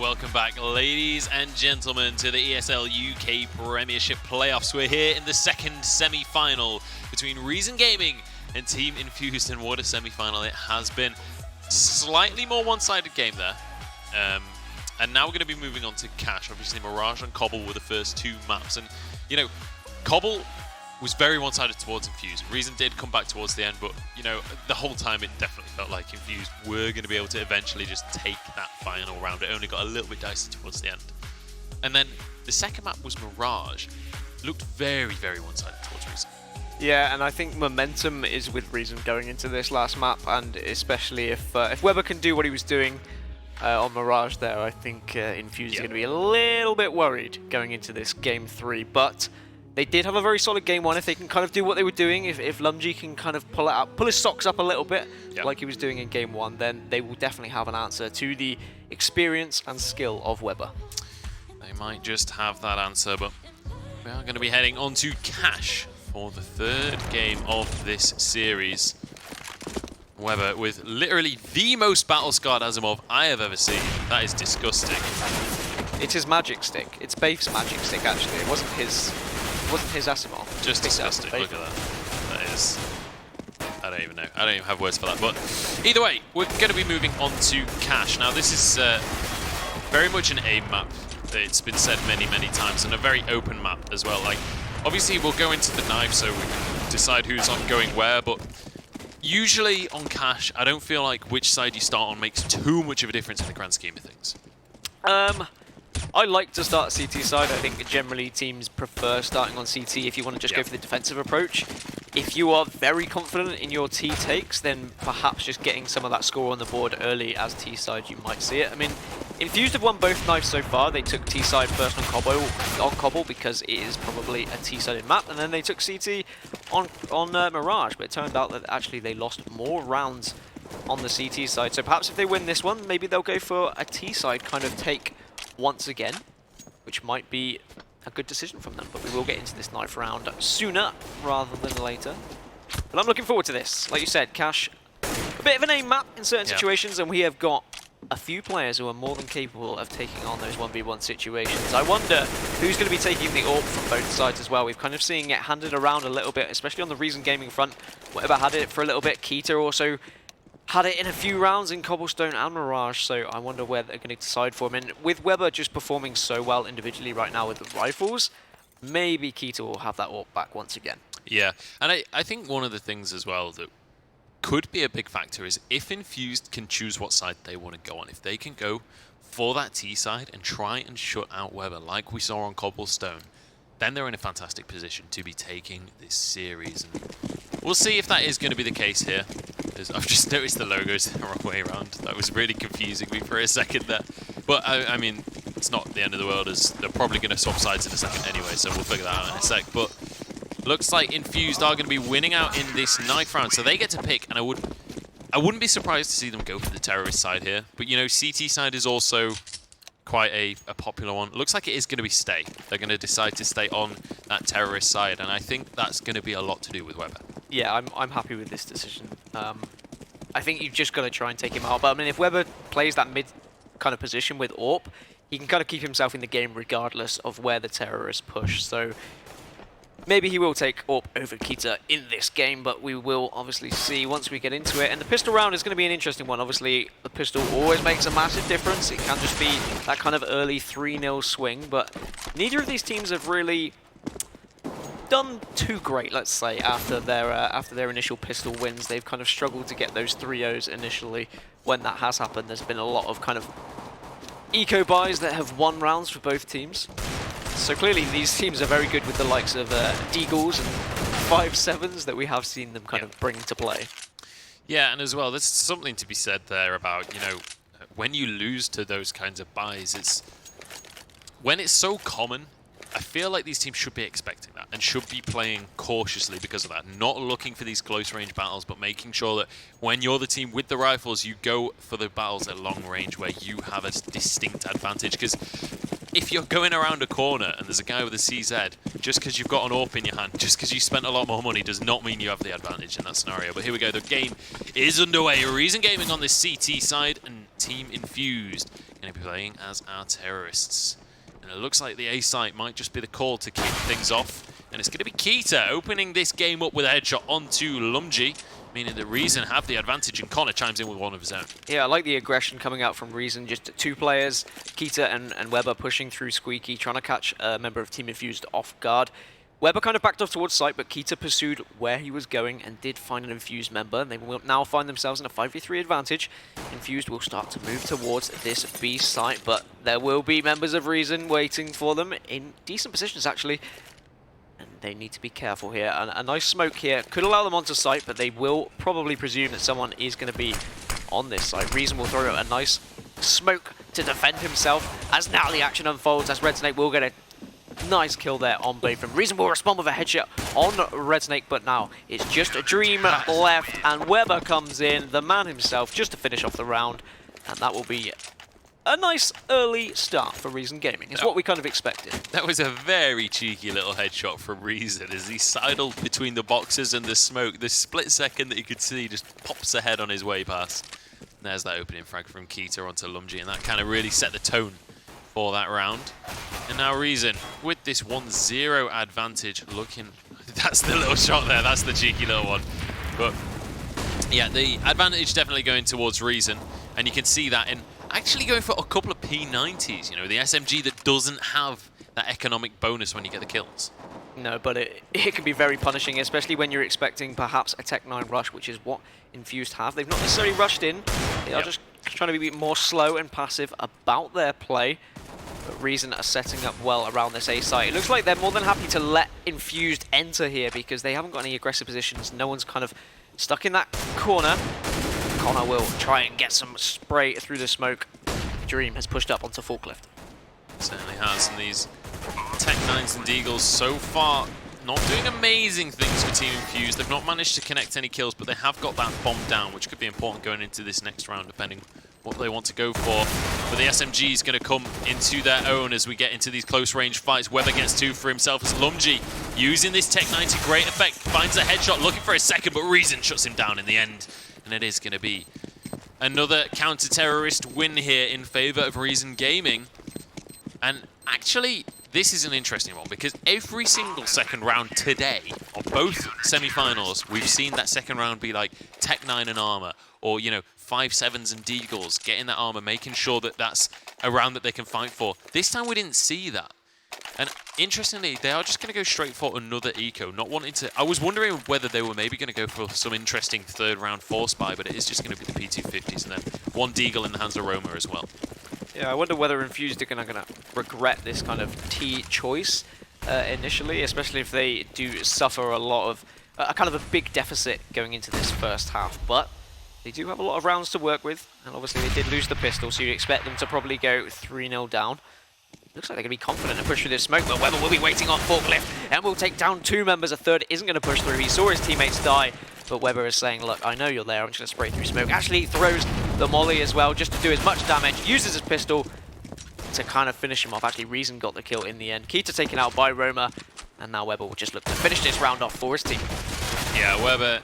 welcome back, ladies and gentlemen, to the ESL UK Premiership playoffs. We're here in the second semi-final between Reason Gaming and Team Infused, and what a semi-final it has been. Slightly more one-sided game there. And now we're going to be moving on to Cash. Obviously, Mirage and Cobble were the first two maps. And, you know, Cobble was very one-sided towards Infused. Reason did come back towards the end, but, you know, the whole time it definitely felt like Infused were going to be able to eventually just take that final round. It only got a little bit dicey towards the end. And then the second map was Mirage. Looked very, very one-sided towards Reason. Yeah, and I think momentum is with Reason going into this last map, and especially if Weber can do what he was doing on Mirage there, I think Infused is going to be a little bit worried going into this game 3, but they did have a very solid game 1. If they can kind of do what they were doing, if Lumji can kind of pull his socks up a little bit like he was doing in game 1, then they will definitely have an answer to the experience and skill of Weber. They might just have that answer, but we are going to be heading on to Cash for the third game of this series. Weber with literally the most battle-scarred Asimov I have ever seen. That is disgusting. It's his magic stick. It's Baif's magic stick, actually. It wasn't his Asimov. Just disgusting. Look at that. That is... I don't even know. I don't even have words for that. But either way, we're going to be moving on to Cash. Now, this is very much an aim map. It's been said many, many times, and a very open map as well. Like, obviously, we'll go into the knife so we can decide who's on going where, but usually on Cash, I don't feel like which side you start on makes too much of a difference in the grand scheme of things. I like to start CT side. I think generally teams prefer starting on CT if you want to just go for the defensive approach. If you are very confident in your T takes, then perhaps just getting some of that score on the board early as T side, you might see it. I mean, Infused have won both knives so far. They took T side first on Cobble because it is probably a T-sided map, and then they took CT on Mirage, but it turned out that actually they lost more rounds on the CT side. So perhaps if they win this one, maybe they'll go for a T side kind of take once again, which might be a good decision from them. But we will get into this knife round sooner rather than later. But I'm looking forward to this. Like you said, Cash, a bit of an aim map in certain situations, and we have got a few players who are more than capable of taking on those 1v1 situations. I wonder who's going to be taking the AWP from both sides as well. We've kind of seen it handed around a little bit, especially on the Reason Gaming front. Weber had it for a little bit. Keita also had it in a few rounds in Cobblestone and Mirage, so I wonder where they're going to decide for him. And with Weber just performing so well individually right now with the rifles, maybe Keita will have that AWP back once again. Yeah, and I think one of the things as well that could be a big factor is if Infused can choose what side they want to go on. If they can go for that T side and try and shut out Weber like we saw on Cobblestone, then they're in a fantastic position to be taking this series. And we'll see if that is going to be the case here. I've just noticed the logos the wrong way around. That was really confusing me for a second there. But I mean, it's not the end of the world, as they're probably going to swap sides in a second anyway, so we'll figure that out in a sec. But looks like Infused are going to be winning out in this knife round, so they get to pick, and I wouldn't be surprised to see them go for the terrorist side here. But, you know, CT side is also quite a popular one. Looks like it is going to be stay. They're going to decide to stay on that terrorist side, and I think that's going to be a lot to do with Weber. Yeah, I'm happy with this decision. I think you've just got to try and take him out. But I mean, if Weber plays that mid kind of position with AWP, he can kind of keep himself in the game regardless of where the terrorists push. So maybe he will take AWP over Keita in this game, but we will obviously see once we get into it. And the pistol round is going to be an interesting one. Obviously, the pistol always makes a massive difference. It can just be that kind of early 3-0 swing, but neither of these teams have really done too great, let's say, after their initial pistol wins. They've kind of struggled to get those 3-0s initially. When that has happened, there's been a lot of kind of eco buys that have won rounds for both teams. So clearly these teams are very good with the likes of Deagles and 5-7s that we have seen them kind of bring to play. Yeah, and as well, there's something to be said there about, you know, when you lose to those kinds of buys, when it's so common, I feel like these teams should be expecting that and should be playing cautiously because of that. Not looking for these close range battles, but making sure that when you're the team with the rifles, you go for the battles at long range where you have a distinct advantage. Because if you're going around a corner and there's a guy with a CZ, just because you've got an AWP in your hand, just because you spent a lot more money, does not mean you have the advantage in that scenario. But here we go, the game is underway. Reason Gaming on this CT side, and Team Infused going to be playing as our terrorists. And it looks like the A site might just be the call to kick things off. And it's going to be Keita opening this game up with a headshot onto Lumji, meaning that Reason have the advantage, and Connor chimes in with one of his own. Yeah, I like the aggression coming out from Reason. Just two players, Keita and Weber pushing through Squeaky, trying to catch a member of Team Infused off guard. Weber kind of backed off towards site, but Keita pursued where he was going and did find an Infused member. They will now find themselves in a 5v3 advantage. Infused will start to move towards this B site, but there will be members of Reason waiting for them in decent positions, actually. And they need to be careful here. And a nice smoke here could allow them onto site, but they will probably presume that someone is going to be on this site. Reason will throw a nice smoke to defend himself as now the action unfolds, as Red Snake will get a nice kill there on Blade from Reason will respond with a headshot on Red Snake, but now it's just a Dream left, and Weber comes in, the man himself, just to finish off the round, and that will be a nice early start for Reason Gaming. It's what we kind of expected. That was a very cheeky little headshot from Reason as he sidled between the boxes and the smoke. The split second that you could see just pops ahead on his way past. And there's that opening frag from Keita onto Lumji, and that kind of really set the tone for that round. And now Reason with this 1-0 advantage looking... That's the little shot there, that's the cheeky little one. But yeah, the advantage definitely going towards Reason, and you can see that in actually going for a couple of P90s, you know, the SMG that doesn't have that economic bonus when you get the kills. No, but it can be very punishing, especially when you're expecting perhaps a Tech 9 rush, which is what Infused have. They've not necessarily rushed in, they are just trying to be more slow and passive about their play. But Reason are setting up well around this A site. It looks like they're more than happy to let Infused enter here because they haven't got any aggressive positions. No one's kind of stuck in that corner. Connor will try and get some spray through the smoke. Dream has pushed up onto Forklift. Certainly has, and these Tech 9s and Deagles so far not doing amazing things for Team Infused. They've not managed to connect any kills, but they have got that bomb down, which could be important going into this next round, depending what they want to go for. But the SMG is going to come into their own as we get into these close range fights. Weber gets two for himself as Lumji, using this Tech 9 to great effect, finds a headshot, looking for a second, but Reason shuts him down in the end. And it is going to be another counter-terrorist win here in favor of Reason Gaming. And actually, this is an interesting one because every single second round today on both semi-finals, we've seen that second round be like Tech 9 and Armor, or, you know, 5-7s and Deagles, getting that armor, making sure that that's a round that they can fight for. This time we didn't see that. And interestingly, they are just going to go straight for another eco, not wanting to... I was wondering whether they were maybe going to go for some interesting third round force buy, but it is just going to be the P250s and then one Deagle in the hands of Roma as well. Yeah, I wonder whether Infused are going to regret this kind of T choice initially, especially if they do suffer a lot of... a kind of a big deficit going into this first half, but they do have a lot of rounds to work with, and obviously they did lose the pistol, so you'd expect them to probably go 3-0 down. Looks like they're going to be confident and push through this smoke, but Weber will be waiting on Forklift and will take down two members. A third isn't going to push through. He saw his teammates die, but Weber is saying, look, I know you're there, I'm just going to spray through smoke. Actually throws the molly as well, just to do as much damage, uses his pistol to kind of finish him off. Actually, Reason got the kill in the end. Keita taken out by Roma, and now Weber will just look to finish this round off for his team. Yeah, Weber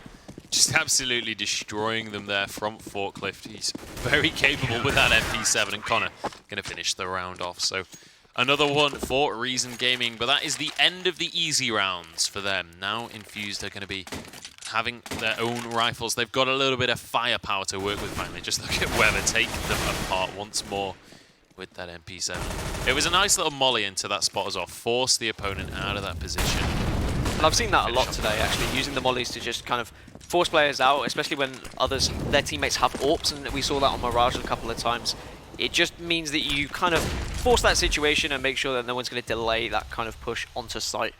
just absolutely destroying them there from Forklift. He's very capable with that MP7, and Connor going to finish the round off. So another one for Reason Gaming, but that is the end of the easy rounds for them. Now Infused are going to be having their own rifles. They've got a little bit of firepower to work with finally. Just look at Weber taking them apart once more with that MP7. It was a nice little molly into that spot as well. Force the opponent out of that position. And I've seen that a lot today, actually, using the mollies to just kind of force players out, especially when others, their teammates have AWPs, and we saw that on Mirage a couple of times. It just means that you kind of force that situation and make sure that no one's going to delay that kind of push onto site.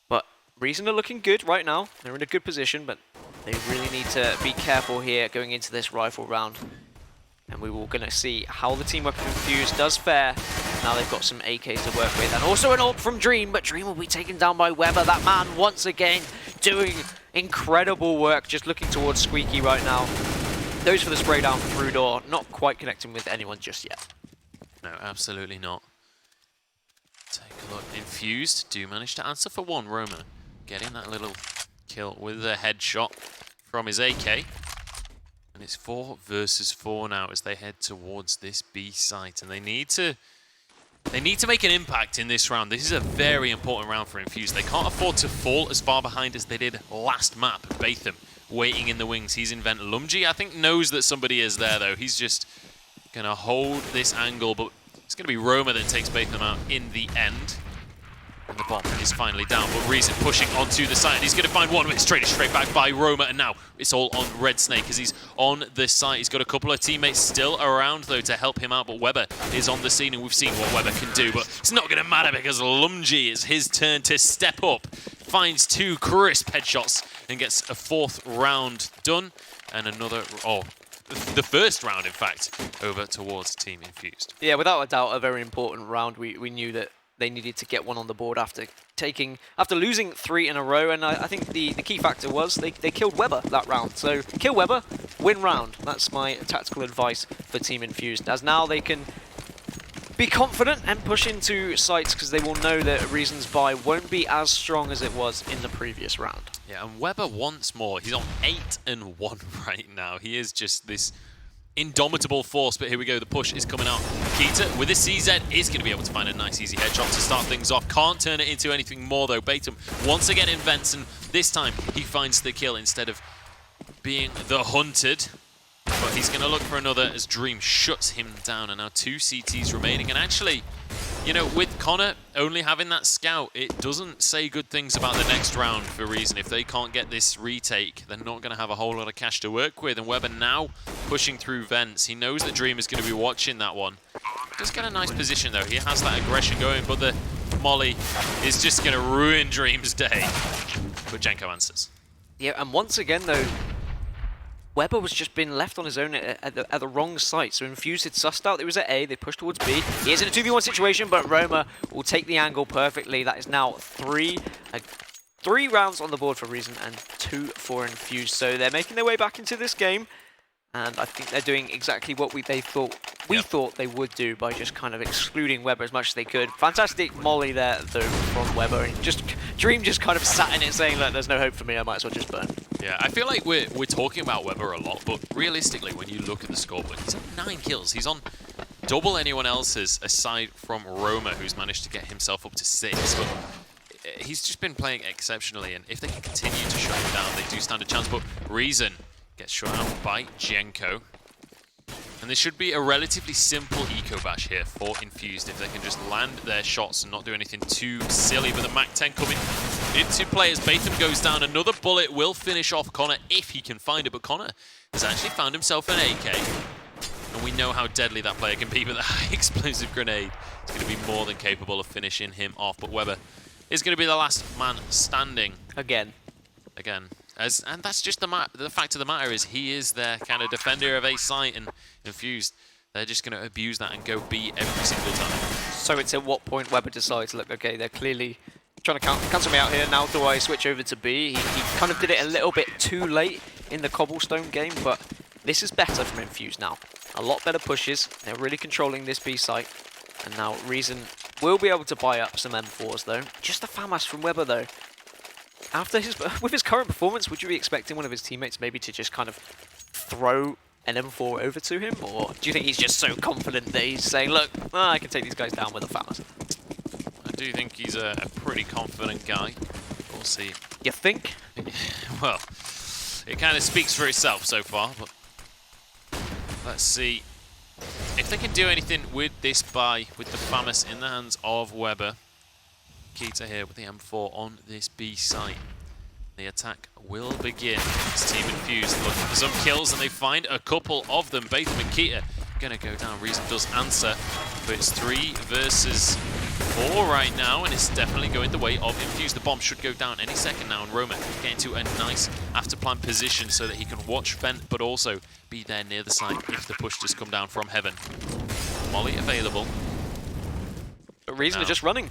But Reason are looking good right now. They're in a good position, but they really need to be careful here going into this rifle round. And we will going to see how the teamwork of Infused does fare. Now they've got some AKs to work with, and also an ult from Dream, but Dream will be taken down by Weber. That man, once again, doing incredible work, just looking towards Squeaky right now. Goes for the spray down through door, not quite connecting with anyone just yet. No, absolutely not. Take a look. Infused do manage to answer for one. Roma getting that little kill with a headshot from his AK. And it's 4 versus 4 now as they head towards this B site, and they need to make an impact in this round. This is a very important round for Infused. They can't afford to fall as far behind as they did last map. Batham waiting in the wings. He's in vent. Lumji, I think, knows that somebody is there, though. He's just going to hold this angle, but it's going to be Roma that takes Batham out in the end. And the bomb is finally down, but Reason pushing onto the side. He's going to find one, but it's traded straight back by Roma, and now it's all on Red Snake as he's on the site. He's got a couple of teammates still around, though, to help him out, but Weber is on the scene, and we've seen what Weber can do, but it's not going to matter because Lumji, it's his turn to step up, finds 2 crisp headshots, and gets a 4th round done, and another, the first round, in fact, over towards Team Infused. Yeah, without a doubt, a very important round. We knew that they needed to get one on the board after losing 3 in a row, and I think the key factor was they killed Weber that round. So kill Weber, win round. That's my tactical advice for Team Infused, as now they can be confident and push into sites because they will know that Reason's buy won't be as strong as it was in the previous round. Yeah, and Weber once more, he's on 8-1 right now. He is just this indomitable force, but here we go, the push is coming out. Keita with a CZ is going to be able to find a nice easy headshot to start things off. Can't turn it into anything more though. Batum once again invents, and this time he finds the kill instead of being the hunted. But he's going to look for another as Dream shuts him down, and now 2 CTs remaining. And actually, you know, with Connor only having that scout, it doesn't say good things about the next round for Reason. If they can't get this retake, they're not going to have a whole lot of cash to work with. And Weber now pushing through vents. He knows that Dream is going to be watching that one. Just get a nice position though. He has that aggression going, but the molly is just going to ruin Dream's day. But Jenko answers. Yeah, and once again though, Weber was just been left on his own at the wrong site. So Infused had sussed out. It was at A. They pushed towards B. He is in a 2v1 situation, but Roma will take the angle perfectly. That is now 3 rounds on the board for Reason and 2 for Infused. So they're making their way back into this game. And I think they're doing exactly what we thought they would do by just kind of excluding Weber as much as they could. Fantastic molly there, though, from Weber. And Dream just kind of sat in it saying, look, there's no hope for me, I might as well just burn. Yeah, I feel like we're talking about Weber a lot, but realistically, when you look at the scoreboard, he's on 9 kills. He's on double anyone else's, aside from Roma, who's managed to get himself up to 6. But he's just been playing exceptionally, and if they can continue to shut him down, they do stand a chance. But Reason gets shut out by Jenko. And this should be a relatively simple eco bash here for Infused if they can just land their shots and not do anything too silly. But the MAC-10 coming into play as Batham goes down. Another bullet will finish off Connor if he can find it. But Connor has actually found himself an AK. And we know how deadly that player can be, but the high explosive grenade is going to be more than capable of finishing him off. But Weber is going to be the last man standing. Again. And that's just the fact of the matter is he is their kind of defender of a site, and Infused, they're just going to abuse that and go B every single time. So it's at what point Weber decides, look, okay, they're clearly trying to cancel me out here. Now do I switch over to B? He kind of did it a little bit too late in the Cobblestone game, but this is better from Infused now. A lot better pushes. They're really controlling this B site. And now Reason will be able to buy up some M4s though. Just a FAMAS from Weber though. With his current performance, would you be expecting one of his teammates maybe to just kind of throw an M4 over to him? Or do you think he's just so confident that he's saying, look, I can take these guys down with a FAMAS? I do think he's a pretty confident guy. We'll see. You think? Well, it kind of speaks for itself so far, but let's see if they can do anything with this buy, with the FAMAS in the hands of Weber. Keita here with the M4 on this B site. The attack will begin. It's Team Infused looking for some kills, and they find a couple of them. Batham and Keita gonna go down. Reason does answer, but it's 3 versus 4 right now, and it's definitely going the way of Infused. The bomb should go down any second now, and Roma getting to a nice after-plan position so that he can watch vent, but also be there near the site if the push does come down from heaven. Molly available. But Reason are just running.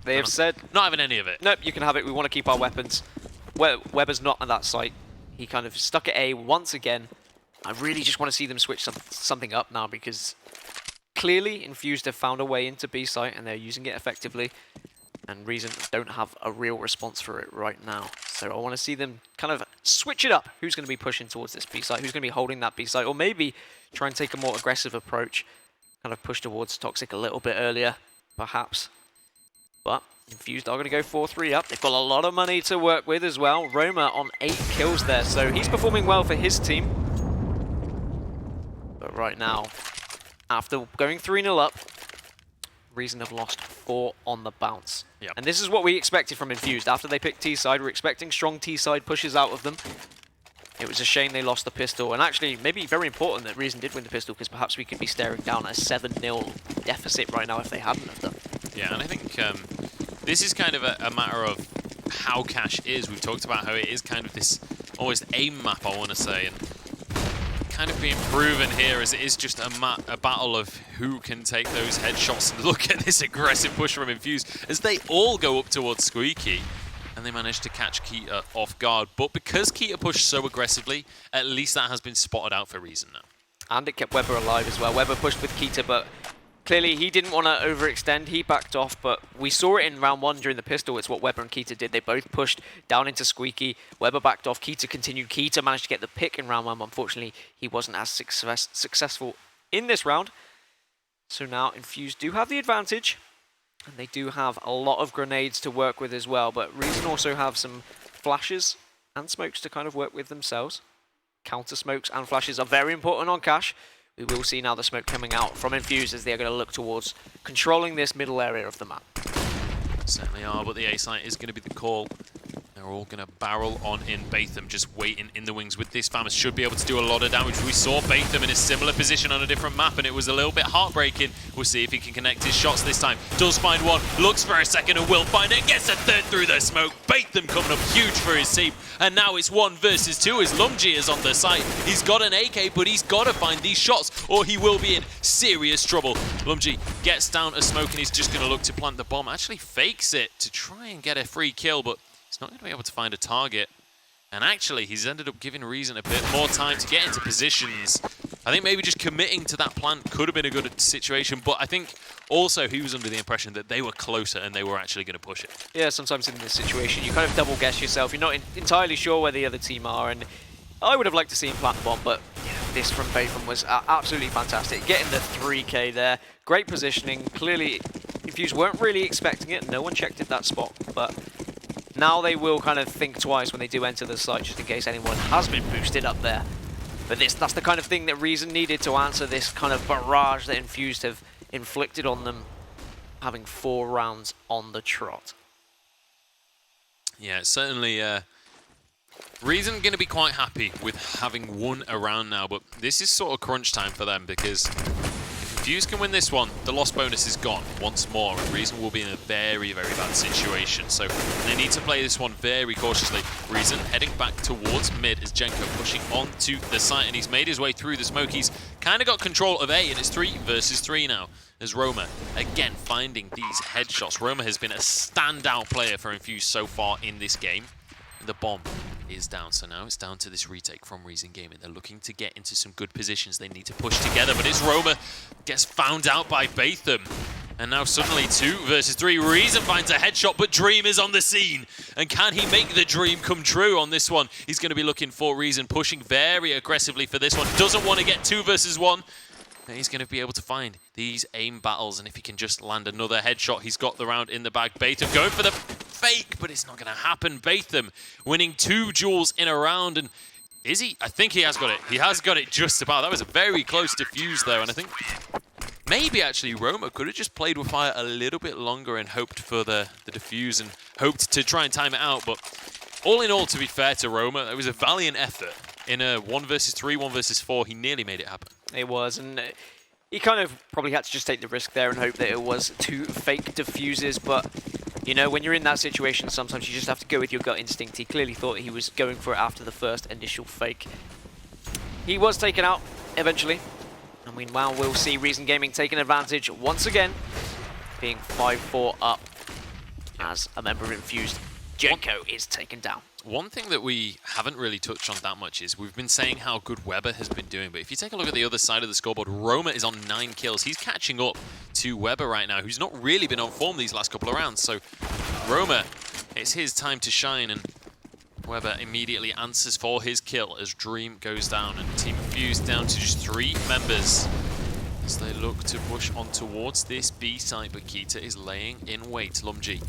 They have said, not having any of it. Nope, you can have it. We want to keep our weapons. Weber's not at that site. He kind of stuck at A once again. I really just want to see them switch something up now, because clearly Infused have found a way into B site and they're using it effectively. And Reason don't have a real response for it right now. So I want to see them kind of switch it up. Who's going to be pushing towards this B site? Who's going to be holding that B site? Or maybe try and take a more aggressive approach, kind of push towards Toxic a little bit earlier, perhaps. But Infused are going to go 4-3 up. They've got a lot of money to work with as well. Roma on 8 kills there, so he's performing well for his team. But right now, after going 3-0 up, Reason have lost 4 on the bounce. Yep. And this is what we expected from Infused. After they picked T-side, we're expecting strong T-side pushes out of them. It was a shame they lost the pistol, and actually, maybe very important that Reason did win the pistol, because perhaps we could be staring down a 7-0 deficit right now if they hadn't have done. Yeah, and I think this is kind of a matter of how Cash is. We've talked about how it is kind of this almost aim map, I want to say, and kind of being proven here as it is just a battle of who can take those headshots. And look at this aggressive push from Infused as they all go up towards Squeaky. And they managed to catch Keita off guard. But because Keita pushed so aggressively, at least that has been spotted out for Reason now. And it kept Weber alive as well. Weber pushed with Keita, but clearly he didn't want to overextend. He backed off, but we saw it in round 1 during the pistol. It's what Weber and Keita did. They both pushed down into Squeaky. Weber backed off. Keita continued. Keita managed to get the pick in round 1. Unfortunately, he wasn't as successful in this round. So now Infused do have the advantage. And they do have a lot of grenades to work with as well, but Reason also have some flashes and smokes to kind of work with themselves. Counter smokes and flashes are very important on Cash. We will see now the smoke coming out from Infused as they are going to look towards controlling this middle area of the map. Certainly are, but the A site is going to be the call. They're all going to barrel on in. Batham just waiting in the wings with this Famas. Should be able to do a lot of damage. We saw Batham in a similar position on a different map, and it was a little bit heartbreaking. We'll see if he can connect his shots this time. Does find one, looks for a second, and will find it. Gets a third through the smoke. Batham coming up huge for his team. And now it's 1 versus 2 as Lumji is on the site. He's got an AK, but he's got to find these shots, or he will be in serious trouble. Lumji gets down a smoke, and he's just going to look to plant the bomb. Actually fakes it to try and get a free kill, but he's not going to be able to find a target. And actually, he's ended up giving Reason a bit more time to get into positions. I think maybe just committing to that plant could have been a good situation, but I think also he was under the impression that they were closer and they were actually going to push it. Yeah, sometimes in this situation, you kind of double guess yourself. You're not entirely sure where the other team are, and I would have liked to see him plant the bomb, but yeah, this from Batham was absolutely fantastic. Getting the 3K there, great positioning. Clearly, Infused weren't really expecting it. No one checked at that spot, but now they will kind of think twice when they do enter the site, just in case anyone has been boosted up there. But that's the kind of thing that Reason needed to answer this kind of barrage that Infused have inflicted on them, having 4 rounds on the trot. Yeah, certainly Reason going to be quite happy with having won a round now, but this is sort of crunch time for them, because if Infused can win this one, the loss bonus is gone once more, and Reason will be in a very, very bad situation. So they need to play this one very cautiously. Reason heading back towards mid as Jenko pushing onto the site, and he's made his way through the smoke. He's kind of got control of A, and it's 3 versus 3 now. As Roma, again, finding these headshots. Roma has been a standout player for Infused so far in this game. The bomb is down, so now it's down to this retake from Reason Gaming. They're looking to get into some good positions. They need to push together, but it's Roma gets found out by Batham. And now suddenly 2 versus 3. Reason finds a headshot, but Dream is on the scene. And can he make the dream come true on this one? He's going to be looking for Reason, pushing very aggressively for this one. Doesn't want to get 2 versus 1. And he's going to be able to find these aim battles, and if he can just land another headshot, he's got the round in the bag. Batham going for the fake, but it's not going to happen. Batham winning 2 duels in a round, and is he? I think he has got it. He has got it just about. That was a very close defuse though, and I think maybe actually Roma could have just played with fire a little bit longer and hoped for the defuse and hoped to try and time it out. But all in all, to be fair to Roma, it was a valiant effort. In a 1 versus 3, 1 versus 4, he nearly made it happen. It was, and he kind of probably had to just take the risk there and hope that it was 2 fake defuses, but you know, when you're in that situation, sometimes you just have to go with your gut instinct. He clearly thought he was going for it after the first initial fake. He was taken out eventually, and meanwhile we'll see Reason Gaming taking advantage once again, being 5-4 up as a member of Infused. Jenko is taken down. One thing that we haven't really touched on that much is we've been saying how good Weber has been doing, but if you take a look at the other side of the scoreboard, Roma is on 9 kills. He's catching up to Weber right now, who's not really been on form these last couple of rounds. So Roma, it's his time to shine, and Weber immediately answers for his kill as Dream goes down and Team Infused down to just 3 members as they look to push on towards this B site, but Kita is laying in wait. Lumji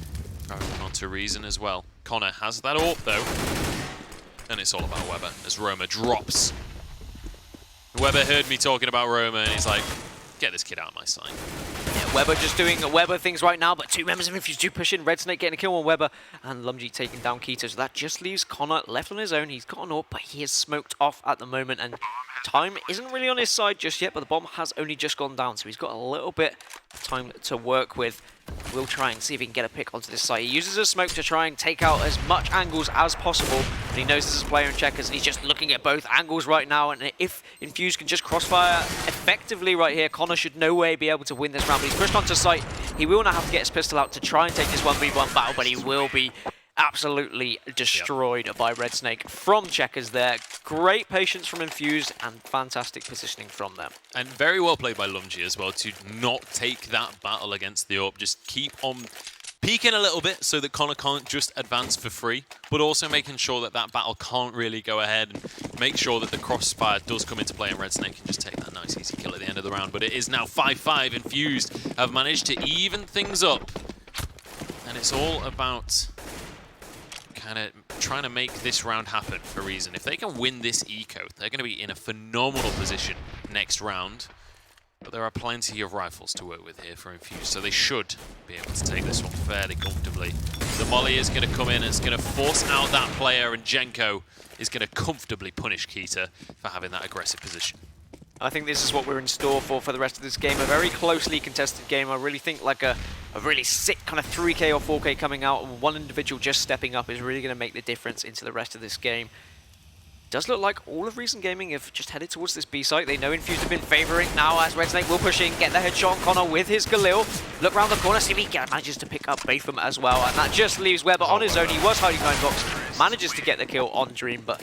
going on to Reason as well. Connor has that AWP though, and it's all about Weber as Roma drops. Weber heard me talking about Roma and he's like, get this kid out of my sight. Yeah, Weber just doing Weber things right now, but 2 members of Infused do push in. Red Snake getting a kill on Weber, and Lumji taking down Keto. So that just leaves Connor left on his own. He's got an AWP, but he is smoked off at the moment, and time isn't really on his side just yet, but the bomb has only just gone down, so he's got a little bit of time to work with. We'll try and see if he can get a pick onto this site. He uses a smoke to try and take out as much angles as possible, but he knows this is a player in checkers, and he's just looking at both angles right now, and if Infused can just crossfire effectively right here, Connor should no way be able to win this round, but he's pushed onto site. He will now have to get his pistol out to try and take this 1v1 battle, but he will be absolutely destroyed by Red Snake from checkers there. Great patience from Infused and fantastic positioning from them. And very well played by Lumji as well to not take that battle against the AWP. Just keep on peeking a little bit so that Connor can't just advance for free, but also making sure that that battle can't really go ahead and make sure that the crossfire does come into play and Red Snake can just take that nice easy kill at the end of the round. But it is now 5-5. Infused have managed to even things up. And it's all about kind of trying to make this round happen for Reason. If they can win this eco, they're going to be in a phenomenal position next round. But there are plenty of rifles to work with here for Infused, so they should be able to take this one fairly comfortably. The molly is going to come in, it's going to force out that player, and Jenko is going to comfortably punish Kita for having that aggressive position. I think this is what we're in store for the rest of this game. A very closely contested game. I really think like a really sick kind of 3K or 4K coming out, and one individual just stepping up is really going to make the difference into the rest of this game. Does look like all of Reason Gaming have just headed towards this B site. They know Infused have been favouring now as Red Snake will push in, get the headshot on Connor with his Galil. Look around the corner, see if he manages to pick up both of them as well. And that just leaves Weber on his own. He was hiding behind box, manages to get the kill on Dream, but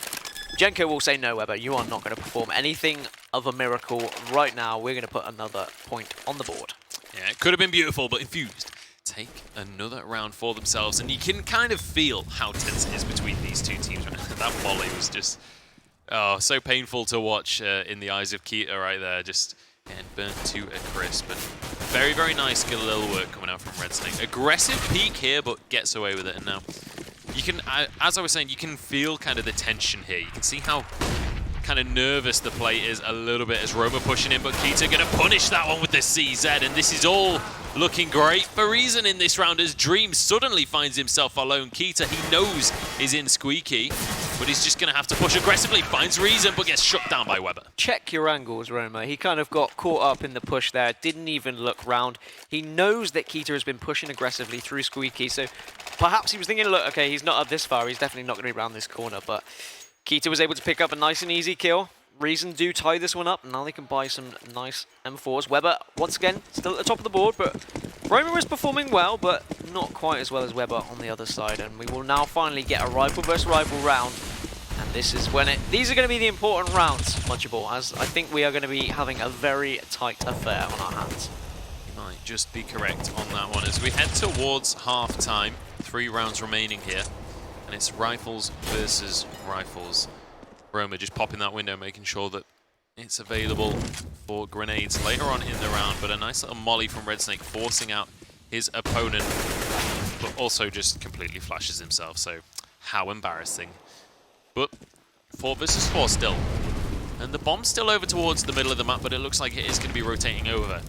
Jenko will say, no, Weber, you are not going to perform anything of a miracle right now. We're going to put another point on the board. Yeah, it could have been beautiful, but Infused take another round for themselves. And you can kind of feel how tense it is between these two teams. That volley was just so painful to watch in the eyes of Kita right there. Just getting burnt to a crisp. But very, very nice Galil work coming out from Red Snake. Aggressive peak here, but gets away with it. And now you can, as I was saying, you can feel kind of the tension here. You can see how kind of nervous the play is a little bit as Roma pushing in, but Kita going to punish that one with the CZ, and this is all looking great for Reason in this round as Dream suddenly finds himself alone. Kita, he knows, is in squeaky, but he's just going to have to push aggressively, finds Reason, but gets shut down by Weber. Check your angles, Roma. He kind of got caught up in the push there, didn't even look round. He knows that Kita has been pushing aggressively through squeaky, so perhaps he was thinking, look, okay, he's not up this far, he's definitely not going to be around this corner, but Kita was able to pick up a nice and easy kill. Reason do tie this one up, and now they can buy some nice M4s. Weber, once again, still at the top of the board, but Roma is performing well, but not quite as well as Weber on the other side. And we will now finally get a rival versus rival round. And this is when these are going to be the important rounds, Munchable, as I think we are going to be having a very tight affair on our hands. Might just be correct on that one as we head towards half-time. 3 rounds remaining here. And it's rifles versus rifles. Roma just popping that window, making sure that it's available for grenades later on in the round. But a nice little molly from Red Snake forcing out his opponent, but also just completely flashes himself. So how embarrassing. But 4 versus 4 still. And the bomb's still over towards the middle of the map, but it looks like it is going to be rotating over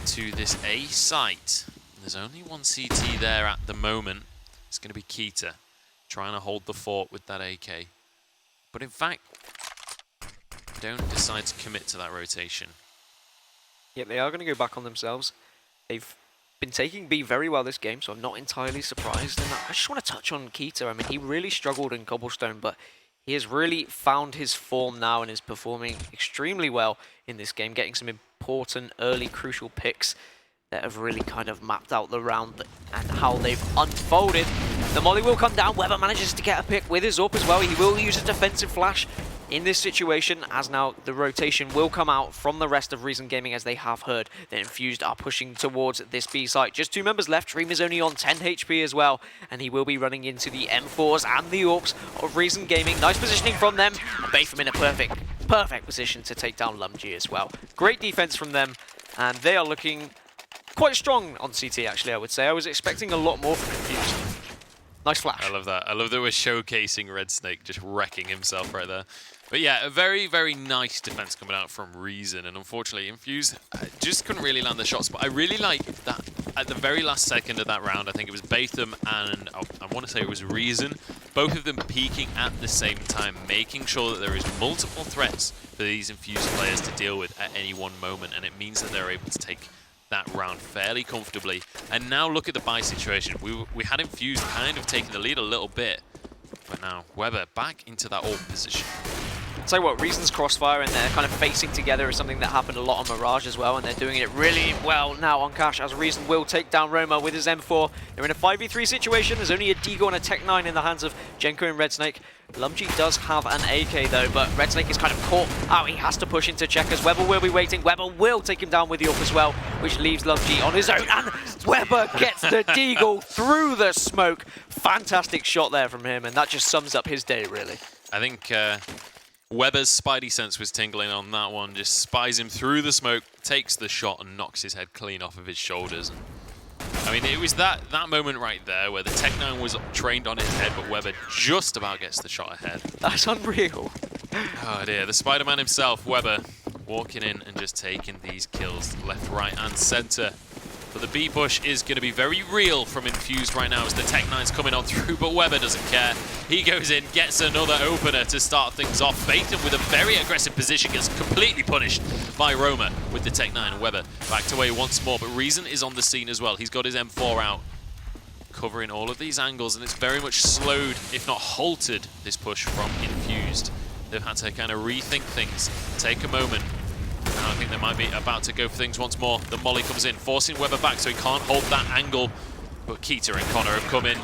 to this A site. There's only one CT there at the moment. It's going to be Kita trying to hold the fort with that AK. But in fact, don't decide to commit to that rotation. Yeah, they are going to go back on themselves. They've been taking B very well this game, so I'm not entirely surprised. And I just want to touch on Kita. I mean, he really struggled in Cobblestone, but he has really found his form now and is performing extremely well in this game, getting some important early crucial picks that have really kind of mapped out the round and how they've unfolded. The molly will come down. Weber manages to get a pick with his AWP as well. He will use a defensive flash In this situation, as now the rotation will come out from the rest of Reason Gaming, as they have heard that Infused are pushing towards this B site. Just 2 members left. Dream is only on 10 HP as well, and he will be running into the M4s and the AWPs of Reason Gaming. Nice positioning from them, and Batham in a perfect position to take down Lumji as well. Great defense from them, and they are looking quite strong on CT, actually, I would say. I was expecting a lot more from Infused. Nice flash. I love that. I love that we're showcasing Red Snake just wrecking himself right there. But yeah, a very, very nice defense coming out from Reason, and unfortunately Infused just couldn't really land the shots. But I really like that at the very last second of that round, I think it was Batham and I want to say it was Reason, both of them peaking at the same time, making sure that there is multiple threats for these Infused players to deal with at any one moment, and it means that they're able to take that round fairly comfortably. And now look at the buy situation. We had Infused kind of taking the lead a little bit, but now Weber back into that AWP position. Tell you what, Reason's crossfire and they're kind of facing together is something that happened a lot on Mirage as well, and they're doing it really well now on Cash, as Reason will take down Roma with his M4. They're in a 5v3 situation. There's only a Deagle and a Tech 9 in the hands of Jenko and Red Snake. Lumji does have an AK though, but Red Snake is kind of caught out. He has to push into checkers. Weber will be waiting. Weber will take him down with the AWP as well, which leaves Lumji on his own. And Weber gets the Deagle through the smoke. Fantastic shot there from him, and that just sums up his day, really. I think Weber's spidey sense was tingling on that one. Just spies him through the smoke, takes the shot, and knocks his head clean off of his shoulders. And I mean, it was that moment right there where the Tech 9 was trained on his head, but Weber just about gets the shot ahead. That's unreal. Oh dear, the Spider-Man himself, Weber, walking in and just taking these kills left, right, and center. But the B push is going to be very real from Infused right now as the Tech 9's coming on through, but Weber doesn't care. He goes in, gets another opener to start things off. Batham with a very aggressive position gets completely punished by Roma with the Tech 9, and Weber backed away once more. But Reason is on the scene as well. He's got his M4 out, covering all of these angles, and it's very much slowed, if not halted, this push from Infused. They've had to kind of rethink things, take a moment. Now I think they might be about to go for things once more. The Molly comes in, forcing Weber back so he can't hold that angle. But Keita and Connor have come in.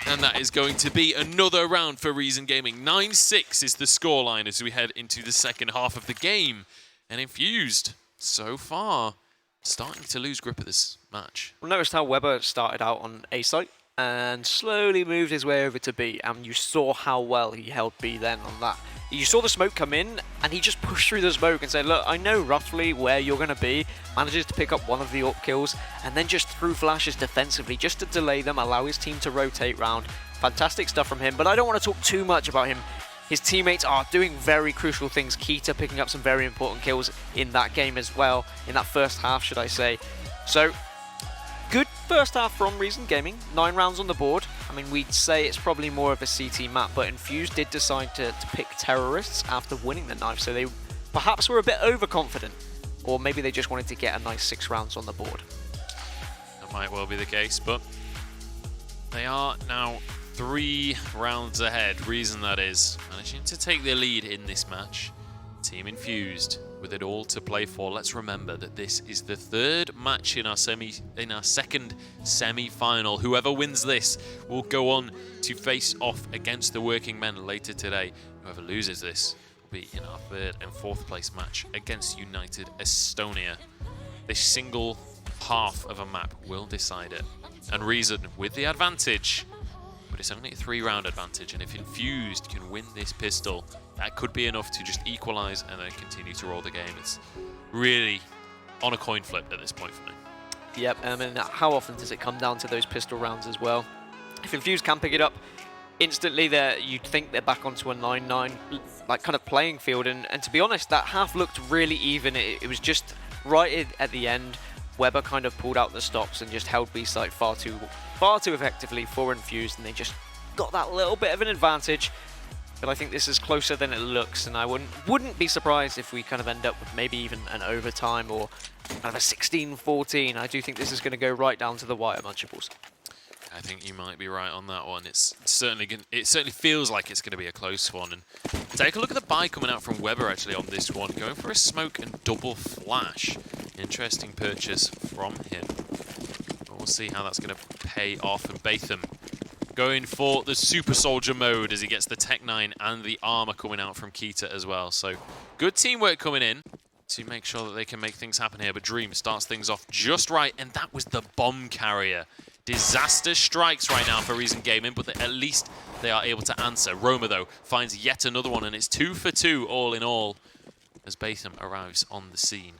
And that is going to be another round for Reason Gaming. 9-6 is the scoreline as we head into the second half of the game. And Infused, so far, starting to lose grip of this match. Well, noticed how Weber started out on A site and slowly moved his way over to B. And you saw how well he held B then on that. You saw the smoke come in, and he just pushed through the smoke and said, look, I know roughly where you're going to be. Manages to pick up one of the AWP kills, and then just threw flashes defensively just to delay them, allow his team to rotate round. Fantastic stuff from him, but I don't want to talk too much about him. His teammates are doing very crucial things. Keita picking up some very important kills in that game as well, in that first half, should I say. So, good first half from Reason Gaming, 9 rounds on the board. I mean, we'd say it's probably more of a CT map, but Infused did decide to pick terrorists after winning the knife, so they perhaps were a bit overconfident, or maybe they just wanted to get a nice 6 rounds on the board. That might well be the case, but they are now 3 rounds ahead. Reason, that is, managing to take the lead in this match. Team Infused with it all to play for. Let's remember that this is the 3rd match in our second semi-final. Whoever wins this will go on to face off against the Working Men later today. Whoever loses this will be in our 3rd and 4th place match against United Estonia. This single half of a map will decide it. And Reason with the advantage, but it's only a 3-round advantage, and if Infused can win this pistol, that could be enough to just equalize and then continue to roll the game. It's really on a coin flip at this point for me. Yep, and how often does it come down to those pistol rounds as well? If Infused can pick it up instantly, you'd think they're back onto a 9-9 like kind of playing field, and to be honest, that half looked really even. It was just right at the end. Weber kind of pulled out the stops and just held B site far too effectively for Infused, and they just got that little bit of an advantage. But I think this is closer than it looks, and I wouldn't be surprised if we kind of end up with maybe even an overtime or kind of a 16-14. I do think this is going to go right down to the wire, Munchables. I think you might be right on that one. It certainly feels like it's going to be a close one. And take a look at the buy coming out from Weber actually on this one, going for a smoke and double flash. Interesting purchase from him. But we'll see how that's going to pay off. And Batham going for the Super Soldier mode as he gets the Tech 9 and the armor coming out from Kita as well. So good teamwork coming in to make sure that they can make things happen here. But Dream starts things off just right, and that was the bomb carrier. Disaster strikes right now for Reason Gaming, but at least they are able to answer. Roma, though, finds yet another one, and it's 2 for 2 all in all as Batham arrives on the scene.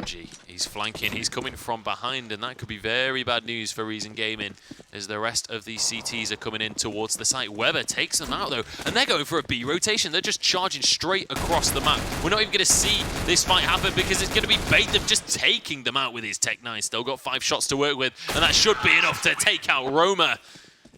G. He's flanking, he's coming from behind, and that could be very bad news for Reason Gaming as the rest of these CTs are coming in towards the site. Weber takes them out though, and they're going for a B rotation. They're just charging straight across the map. We're not even going to see this fight happen because it's going to be Batham just taking them out with his Tech 9. Still got 5 shots to work with, and that should be enough to take out Roma.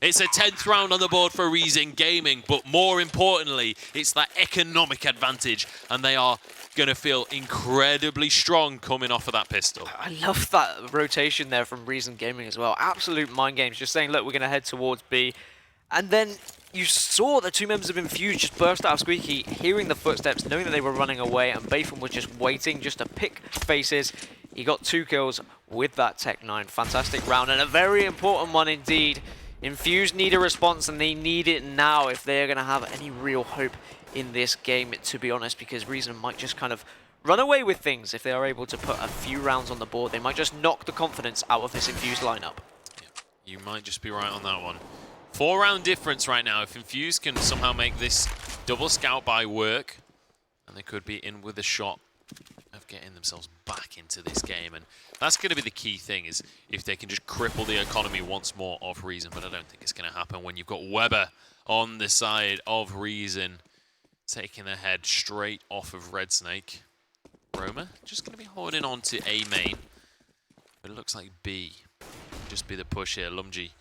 It's a 10th round on the board for Reason Gaming, but more importantly, it's that economic advantage, and they are going to feel incredibly strong coming off of that pistol. I love that rotation there from Reason Gaming as well. Absolute mind games, just saying, look, we're going to head towards B. And then you saw the 2 members of Infused just burst out of Squeaky, hearing the footsteps, knowing that they were running away, and Batham was just waiting just to pick faces. He got 2 kills with that Tech 9. Fantastic round, and a very important one indeed. Infused need a response, and they need it now if they're going to have any real hope in this game, to be honest, because Reason might just kind of run away with things if they are able to put a few rounds on the board. They might just knock the confidence out of this Infused lineup. Yeah, you might just be right on that one. 4-round difference right now. If Infused can somehow make this double scout buy work, and they could be in with a shot of getting themselves back into this game. And that's going to be the key thing, is if they can just cripple the economy once more of Reason. But I don't think it's going to happen when you've got Weber on the side of Reason, taking the head straight off of Red Snake. Roma just going to be holding on to A main. But it looks like B just be the push here. Lumji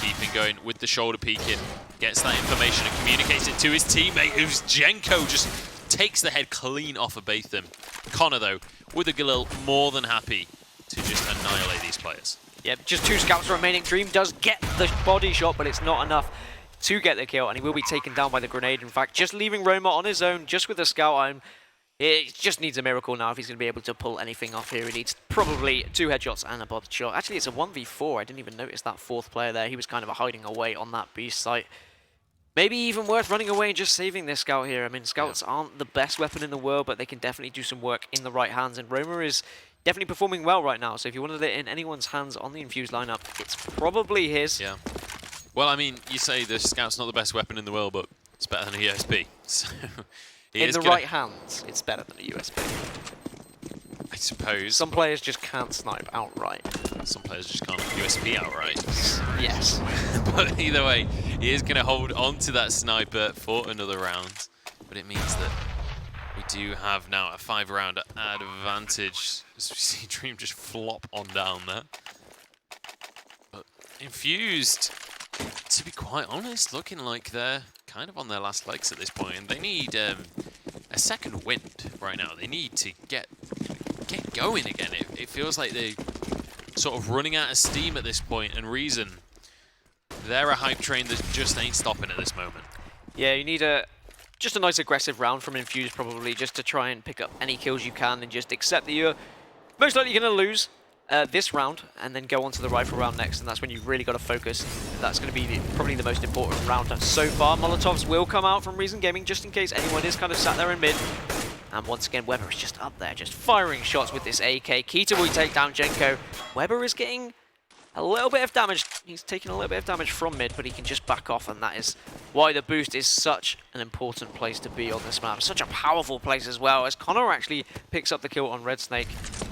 keeping going with the shoulder peeking. Gets that information and communicates it to his teammate, who's Jenko. Just takes the head clean off of Batham. Connor, though, with a Galil, more than happy to just annihilate these players. Yep, just 2 scouts remaining. Dream does get the body shot, but it's not enough to get the kill, and he will be taken down by the grenade. In fact, just leaving Roma on his own, just with the scout arm. It just needs a miracle now if he's going to be able to pull anything off here. He needs probably 2 headshots and a body shot. Actually, it's a 1v4. I didn't even notice that 4th player there. He was kind of hiding away on that B site. Maybe even worth running away and just saving this scout here. I mean, scouts aren't the best weapon in the world, but they can definitely do some work in the right hands, and Roma is definitely performing well right now. So if you wanted it in anyone's hands on the Infused lineup, it's probably his. Yeah. Well, I mean, you say the scout's not the best weapon in the world, but it's better than a USP. So in the right hands, it's better than a USP. I suppose. Some players just can't snipe outright. Some players just can't USP outright. Yes. But either way, he is going to hold on to that sniper for another round. But it means that we do have now a 5-round advantage. As we see Dream just flop on down there. But Infused, to be quite honest, looking like they're kind of on their last legs at this point, and they need a second wind right now. They need to get going again. It feels like they're sort of running out of steam at this point, and Reason, they're a hype train that just ain't stopping at this moment. Yeah, you need just a nice aggressive round from Infused probably, just to try and pick up any kills you can and just accept that you're most likely going to lose this round and then go on to the rifle round next, and that's when you've really got to focus. That's going to be probably the most important round so far. Molotovs will come out from Reason Gaming just in case anyone is kind of sat there in mid. And once again, Weber is just up there, just firing shots with this AK. Kita will take down Jenko. Weber is getting a little bit of damage. He's taking a little bit of damage from mid, but he can just back off, and that is why the boost is such an important place to be on this map. Such a powerful place as well, as Connor actually picks up the kill on Red Snake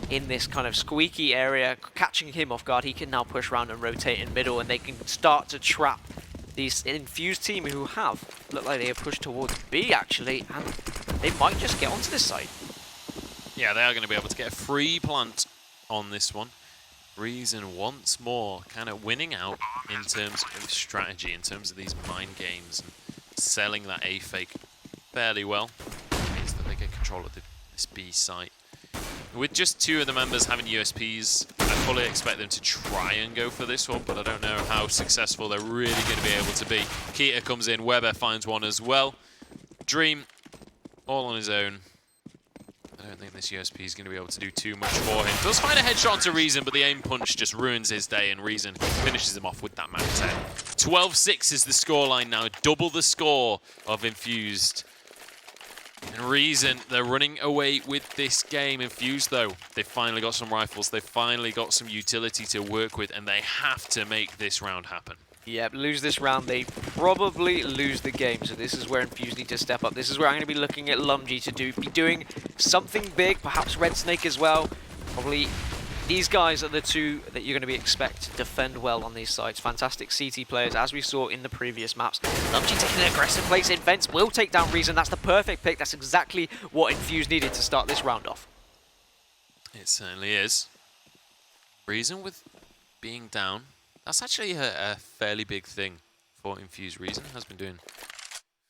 in this kind of squeaky area, catching him off guard. He can now push around and rotate in middle, and they can start to trap these Infused team who look like they have pushed towards B actually, and they might just get onto this side. Yeah, they are going to be able to get a free plant on this one. Reason once more kind of winning out in terms of strategy, in terms of these mind games, and selling that A fake fairly well. It means that they get control of this B site. With just 2 of the members having USPs, I fully expect them to try and go for this one, but I don't know how successful they're really going to be able to be. Kita comes in, Weber finds one as well. Dream, all on his own. I don't think this USP is going to be able to do too much for him. Does find a headshot to Reason, but the aim punch just ruins his day, and Reason finishes him off with that Mag 10. 12-6 is the scoreline now, double the score of Infused. And Reason, they're running away with this game. Infused, though, they finally got some rifles. They finally got some utility to work with, and they have to make this round happen. Yep, lose this round, they probably lose the game. So this is where Infused need to step up. This is where I'm going to be looking at Lumji to be doing something big, perhaps Red Snake as well. Probably these guys are the two that you're going to be expect to defend well on these sides. Fantastic CT players, as we saw in the previous maps. Lumji taking an aggressive place in Vents will take down Reason. That's the perfect pick. That's exactly what Infused needed to start this round off. It certainly is. Reason with being down. That's actually a fairly big thing for Infused. Reason has been doing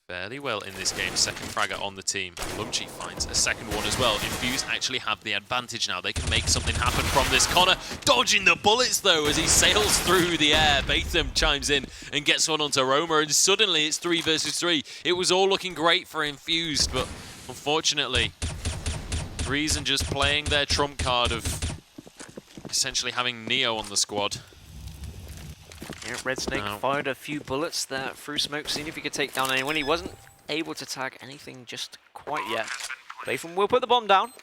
fairly well in this game. Second fragger on the team. Lumchi finds a second one as well. Infused actually have the advantage now. They can make something happen from this. Connor dodging the bullets though as he sails through the air. Batham chimes in and gets one onto Roma, and suddenly it's 3 versus 3. It was all looking great for Infused, but unfortunately, Reason just playing their trump card of essentially having Neo on the squad. Yeah, Red Snake fired a few bullets there through smoke, seeing if he could take down anyone. He wasn't able to tag anything just quite yet. Batham will put the bomb down,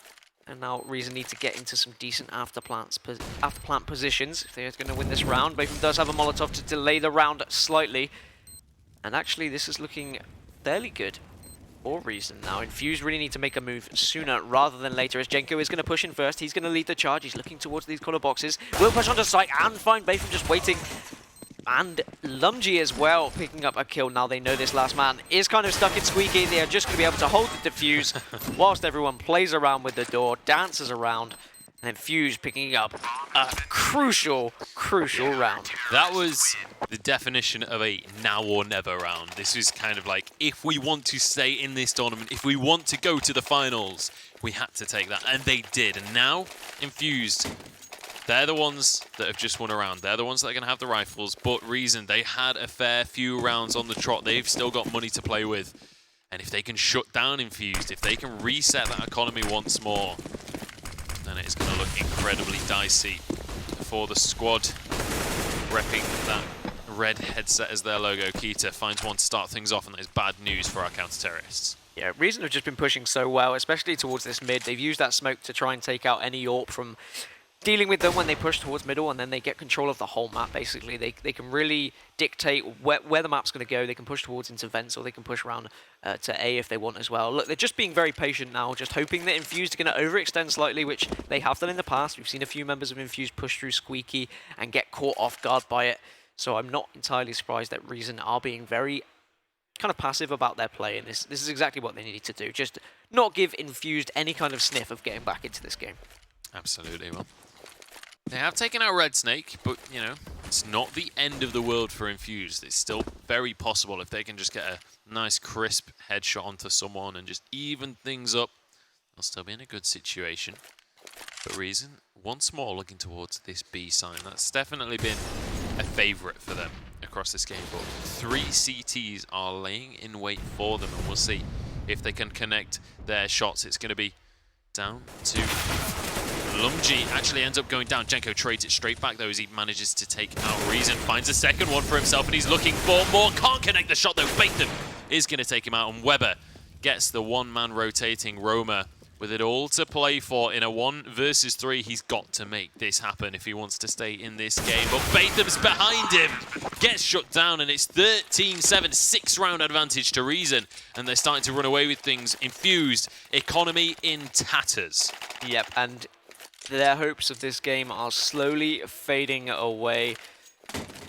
and now Reason need to get into some decent afterplant positions if they're going to win this round. Batham does have a Molotov to delay the round slightly, and actually this is looking fairly good for Reason now. Infused really need to make a move sooner rather than later, as Jenko is going to push in first. He's going to lead the charge. He's looking towards these corner boxes. Will push onto site and find Batham just waiting. And Lumji as well, picking up a kill. Now they know this last man is kind of stuck in Squeaky. They are just going to be able to hold the defuse whilst everyone plays around with the door, dances around, and Infused picking up a crucial round. That was the definition of a now or never round. This is kind of like, if we want to stay in this tournament, if we want to go to the finals, we had to take that, and they did. And now, Infused, they're the ones that have just won a round. They're the ones that are going to have the rifles. But Reason, they had a fair few rounds on the trot. They've still got money to play with. And if they can shut down Infused, if they can reset that economy once more, then it's going to look incredibly dicey for the squad. Repping that red headset as their logo. Keita finds one to start things off, and that is bad news for our counter-terrorists. Yeah, Reason have just been pushing so well, especially towards this mid. They've used that smoke to try and take out any AWP from dealing with them when they push towards middle, and then they get control of the whole map, basically. They can really dictate where the map's going to go. They can push towards into vents, or they can push around to A if they want as well. Look, they're just being very patient now, just hoping that Infused are going to overextend slightly, which they have done in the past. We've seen a few members of Infused push through Squeaky and get caught off guard by it. So I'm not entirely surprised that Reason are being very kind of passive about their play, and this is exactly what they needed to do. Just not give Infused any kind of sniff of getting back into this game. Absolutely. Well, they have taken out Red Snake, but, you know, it's not the end of the world for Infused. It's still very possible if they can just get a nice, crisp headshot onto someone and just even things up. They'll still be in a good situation. But Reason, once more looking towards this B sign. That's definitely been a favourite for them across this game. But 3 CTs are laying in wait for them, and we'll see if they can connect their shots. It's going to be down to Lumji. Actually ends up going down. Jenko trades it straight back though as he manages to take out Reason. Finds a second one for himself, and he's looking for more. Can't connect the shot though. Batham is going to take him out, and Weber gets the one-man rotating Roma. With it all to play for in a 1 versus 3, he's got to make this happen if he wants to stay in this game. But Batham's behind him, gets shut down, and it's 13-7, 6-round advantage to Reason. And they're starting to run away with things. Infused, economy in tatters. Yep, and their hopes of this game are slowly fading away.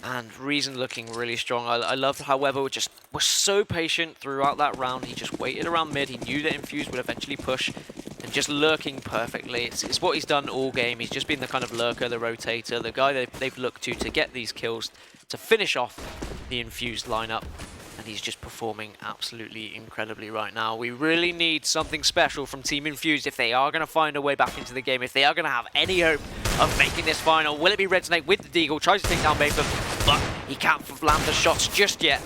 And Reason looking really strong. I love how Weber was so patient throughout that round. He just waited around mid. He knew that Infused would eventually push, and just lurking perfectly. It's what he's done all game. He's just been the kind of lurker, the rotator, the guy they've looked to get these kills, to finish off the Infused lineup. And he's just performing absolutely incredibly right now. We really need something special from Team Infused if they are going to find a way back into the game, if they are going to have any hope of making this final. Will it be Red Snake with the Deagle? Tries to take down Batham, but he can't land the shots just yet.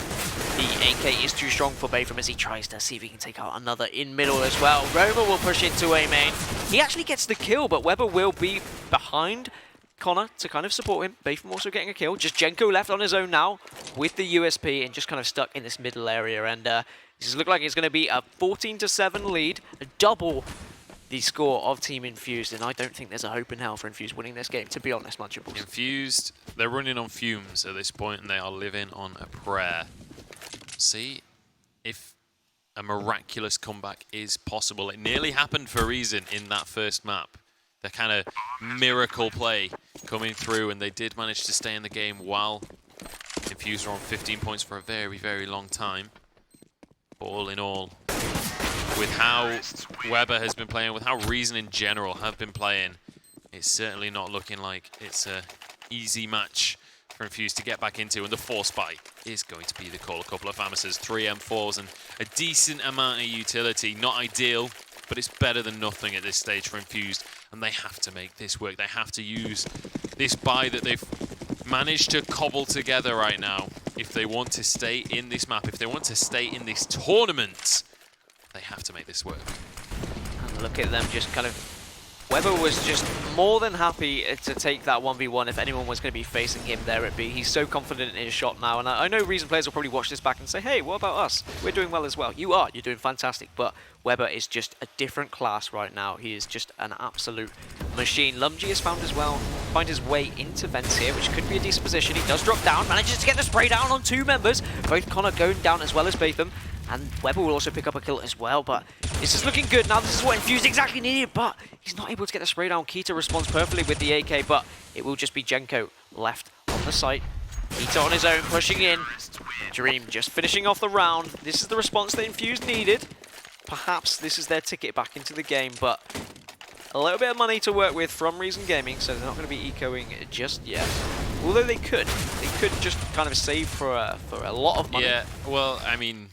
The AK is too strong for Batham as he tries to see if he can take out another in middle as well. Roma will push into A main. He actually gets the kill, but Weber will be behind. Connor to kind of support him. Batham also getting a kill. Just Jenko left on his own now with the USP and just kind of stuck in this middle area. And this looks like it's going to be a 14-7 lead, a double the score of Team Infused. And I don't think there's a hope in hell for Infused winning this game, to be honest, Munchables. Infused, they're running on fumes at this point, and they are living on a prayer. See if a miraculous comeback is possible. It nearly happened for Reason in that first map. The kind of miracle play coming through, and they did manage to stay in the game while Infused were on 15 points for a very, very long time. But all in all, with how Weber has been playing, with how Reason in general have been playing, it's certainly not looking like it's an easy match for Infused to get back into, and the force buy is going to be the call. A couple of Famis's, 3 M4s, and a decent amount of utility. Not ideal, but it's better than nothing at this stage for Infused, and they have to make this work. They have to use this buy that they've managed to cobble together right now if they want to stay in this map, if they want to stay in this tournament. They have to make this work. And look at them just kind of... Weber was just more than happy to take that 1v1 if anyone was going to be facing him there at B. He's so confident in his shot now, and I know Reason players will probably watch this back and say, hey, what about us? We're doing well as well. You are. You're doing fantastic, but Weber is just a different class right now. He is just an absolute machine. Lumji has find his way into vents here, which could be a decent position. He does drop down, manages to get the spray down on 2 members. Both Connor going down as well as Batham. And Weber will also pick up a kill as well, but this is looking good. Now this is what Infused exactly needed, but he's not able to get the spray down. Keita responds perfectly with the AK, but it will just be Jenko left on the site. Keita on his own, pushing in. Dream just finishing off the round. This is the response that Infused needed. Perhaps this is their ticket back into the game, but a little bit of money to work with from Reason Gaming, so they're not going to be ecoing just yet. Although they could just kind of save for a lot of money. Yeah, well, I mean,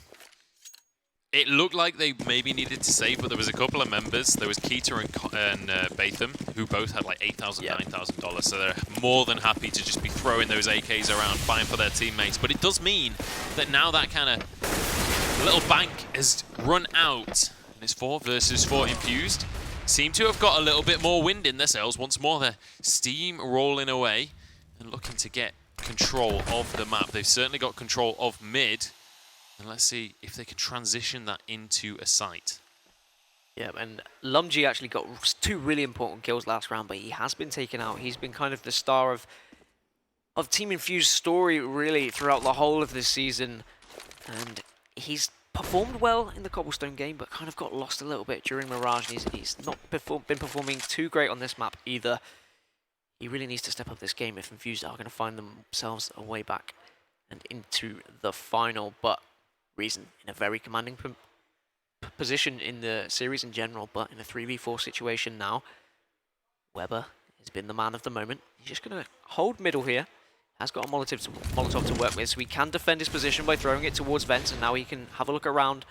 it looked like they maybe needed to save, but there was a couple of members. There was Keita and Batham, who both had like $8,000, $9,000. So they're more than happy to just be throwing those AKs around, buying for their teammates. But it does mean that now that kind of little bank has run out. And it's 4 versus 4 Infused. Seem to have got a little bit more wind in their sails. Once more, they're steam rolling away and looking to get control of the map. They've certainly got control of mid. And let's see if they can transition that into a site. Yeah, and Lumji actually got 2 really important kills last round, but he has been taken out. He's been kind of the star of Team Infused's story, really, throughout the whole of this season. And he's performed well in the Cobblestone game, but kind of got lost a little bit during Mirage. And he's not been performing too great on this map either. He really needs to step up this game if Infused are going to find themselves a way back and into the final. But Reason in a very commanding position in the series in general, but in a 3v4 situation now, Weber has been the man of the moment. He's just going to hold middle here. Has got a Molotov to work with, so he can defend his position by throwing it towards vents, and now he can have a look around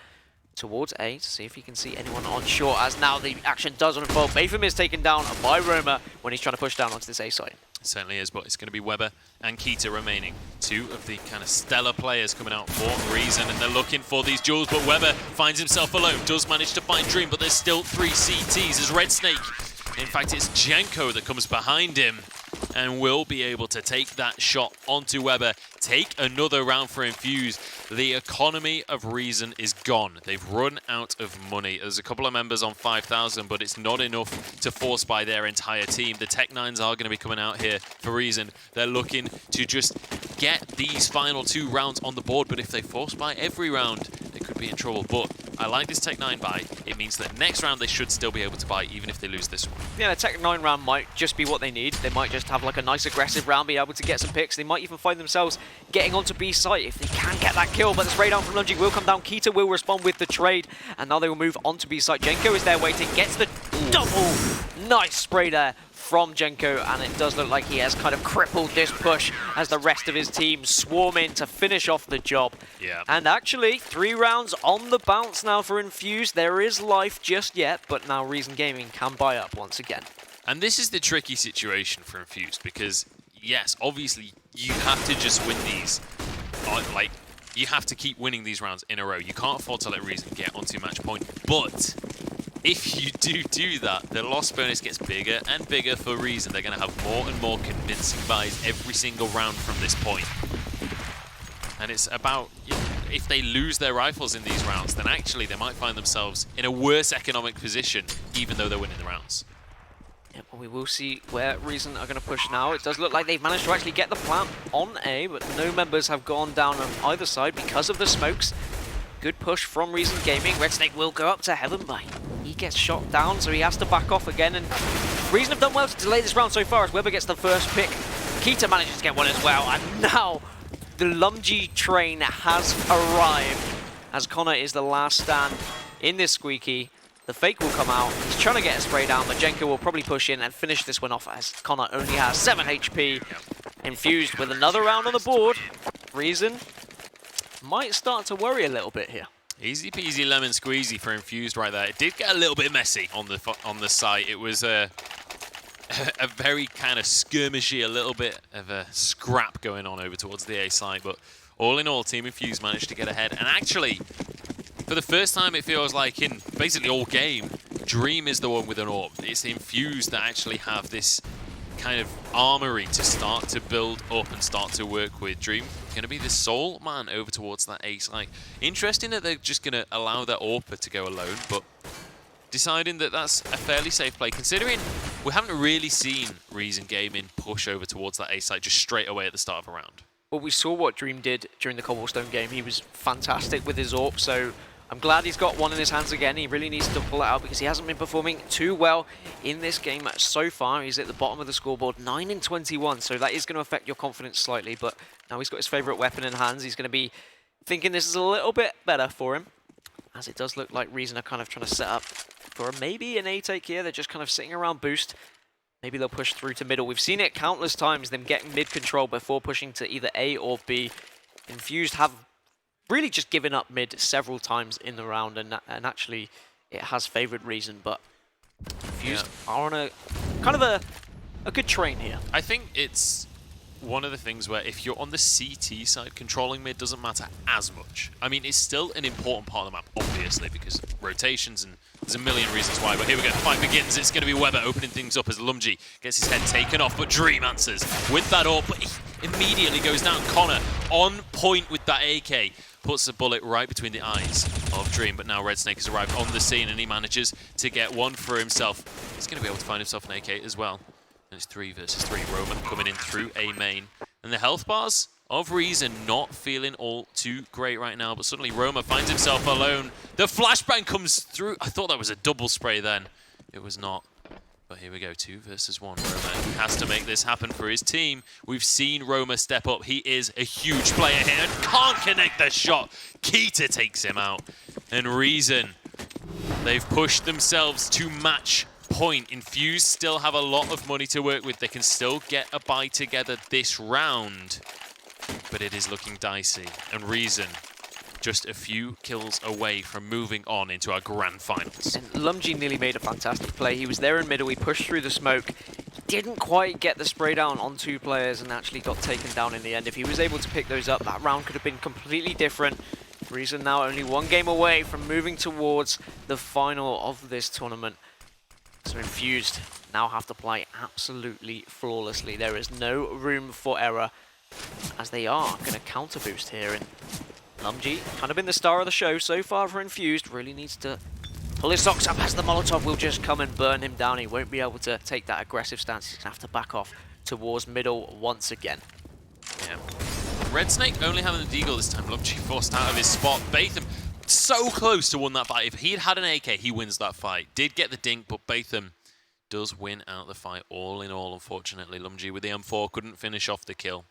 towards A to see if he can see anyone on short, as now the action does unfold. Batham is taken down by Roma when he's trying to push down onto this A side. It certainly is, but it's going to be Weber and Keita remaining. 2 of the kind of stellar players coming out for Reason, and they're looking for these jewels, but Weber finds himself alone, does manage to find Dream, but there's still 3 CTs as Red Snake. In fact, it's Jenko that comes behind him and will be able to take that shot onto Weber, take another round for Infused. The economy of Reason is gone. They've run out of money. There's a couple of members on 5,000, but it's not enough to force buy their entire team. The Tech-9s are going to be coming out here for Reason. They're looking to just get these final 2 rounds on the board, but if they force buy every round, they could be in trouble. But I like this Tech-9 buy. It means that next round they should still be able to buy, even if they lose this one. Yeah, the Tech-9 round might just be what they need. They might just have like a nice aggressive round, be able to get some picks. They might even find themselves getting onto B site if they can get that kill, but the spray down from Lumji will come down. Keita will respond with the trade, and now they will move on to B site. Jenko is there waiting, gets the double. Nice spray there from Jenko, and it does look like he has kind of crippled this push as the rest of his team swarm in to finish off the job. Yeah. And actually, 3 rounds on the bounce now for Infused. There is life just yet, but now Reason Gaming can buy up once again. And this is the tricky situation for Infused, because yes, obviously you have to just win these. Like, you have to keep winning these rounds in a row. You can't afford to let Reason get onto match point. But if you do that, the loss bonus gets bigger and bigger for Reason. They're going to have more and more convincing buys every single round from this point. And it's about, you know, if they lose their rifles in these rounds, then actually they might find themselves in a worse economic position, even though they're winning the rounds. Yeah, well, we will see where Reason are going to push now. It does look like they've managed to actually get the plant on A, but no members have gone down on either side because of the smokes. Good push from Reason Gaming. Red Snake will go up to Heaven, but he gets shot down, so he has to back off again. And Reason have done well to delay this round so far as Weber gets the first pick. Kita manages to get one as well, and now the Lumji train has arrived as Connor is the last stand in this squeaky. The fake will come out. He's trying to get a spray down, but Jenko will probably push in and finish this one off as Connor only has 7 HP. Infused with another round on the board. Reason might start to worry a little bit here. Easy peasy lemon squeezy for Infused right there. It did get a little bit messy on the site. It was a very kind of skirmishy, a little bit of a scrap going on over towards the A side, but all in all, Team Infused managed to get ahead. And actually, for the first time, it feels like in basically all game, Dream is the one with an orb. It's the Infused that actually have this kind of armory to start to build up and start to work with. Dream going to be the sole man over towards that A side. Interesting that they're just going to allow their AWPer to go alone, but deciding that that's a fairly safe play, considering we haven't really seen Reason Gaming push over towards that A site just straight away at the start of a round. Well, we saw what Dream did during the Cobblestone game. He was fantastic with his AWP, so I'm glad he's got one in his hands again. He really needs to pull it out because he hasn't been performing too well in this game so far. He's at the bottom of the scoreboard, 9 in 21, so that is going to affect your confidence slightly, but now he's got his favourite weapon in hands. He's going to be thinking this is a little bit better for him, as it does look like Reason are kind of trying to set up for maybe an A take here. They're just kind of sitting around boost. Maybe they'll push through to middle. We've seen it countless times, them getting mid control before pushing to either A or B. Infused have really just given up mid several times in the round, and actually it has favoured Reason, but Infused are on a kind of a good train here. I think it's one of the things where if you're on the CT side, controlling mid doesn't matter as much. I mean, it's still an important part of the map, obviously, because rotations and there's a million reasons why. But here we go, the fight begins. It's going to be Weber opening things up as Lumji gets his head taken off, but Dream answers with that AWP, but he immediately goes down. Connor on point with that AK, puts the bullet right between the eyes of Dream, but now Red Snake has arrived on the scene and he manages to get one for himself. He's going to be able to find himself an AK as well. And it's 3 versus 3. Roman coming in through A main. And the health bars of Reason not feeling all too great right now, but suddenly Roma finds himself alone. The flashbang comes through. I thought that was a double spray then. It was not. But here we go, 2 versus 1. Roma has to make this happen for his team. We've seen Roma step up. He is a huge player here and can't connect the shot. Kita takes him out. And Reason, they've pushed themselves to match point. Infused still have a lot of money to work with. They can still get a buy together this round, but it is looking dicey. And Reason just a few kills away from moving on into our grand finals. And Lumji nearly made a fantastic play. He was there in middle, he pushed through the smoke, didn't quite get the spray down on 2 players and actually got taken down in the end. If he was able to pick those up, that round could have been completely different. Reason now only 1 game away from moving towards the final of this tournament. So Infused now have to play absolutely flawlessly. There is no room for error as they are going to counter boost here. And Lumji, kind of been the star of the show so far for Infused, really needs to pull his socks up as the Molotov will just come and burn him down. He won't be able to take that aggressive stance. He's going to have to back off towards middle once again. Yeah. Red Snake only having the deagle this time. Lumji forced out of his spot. Batham so close to win that fight. If he'd had an AK, he wins that fight. Did get the dink, but Batham does win out the fight all in all, unfortunately. Lumji with the M4 couldn't finish off the kill.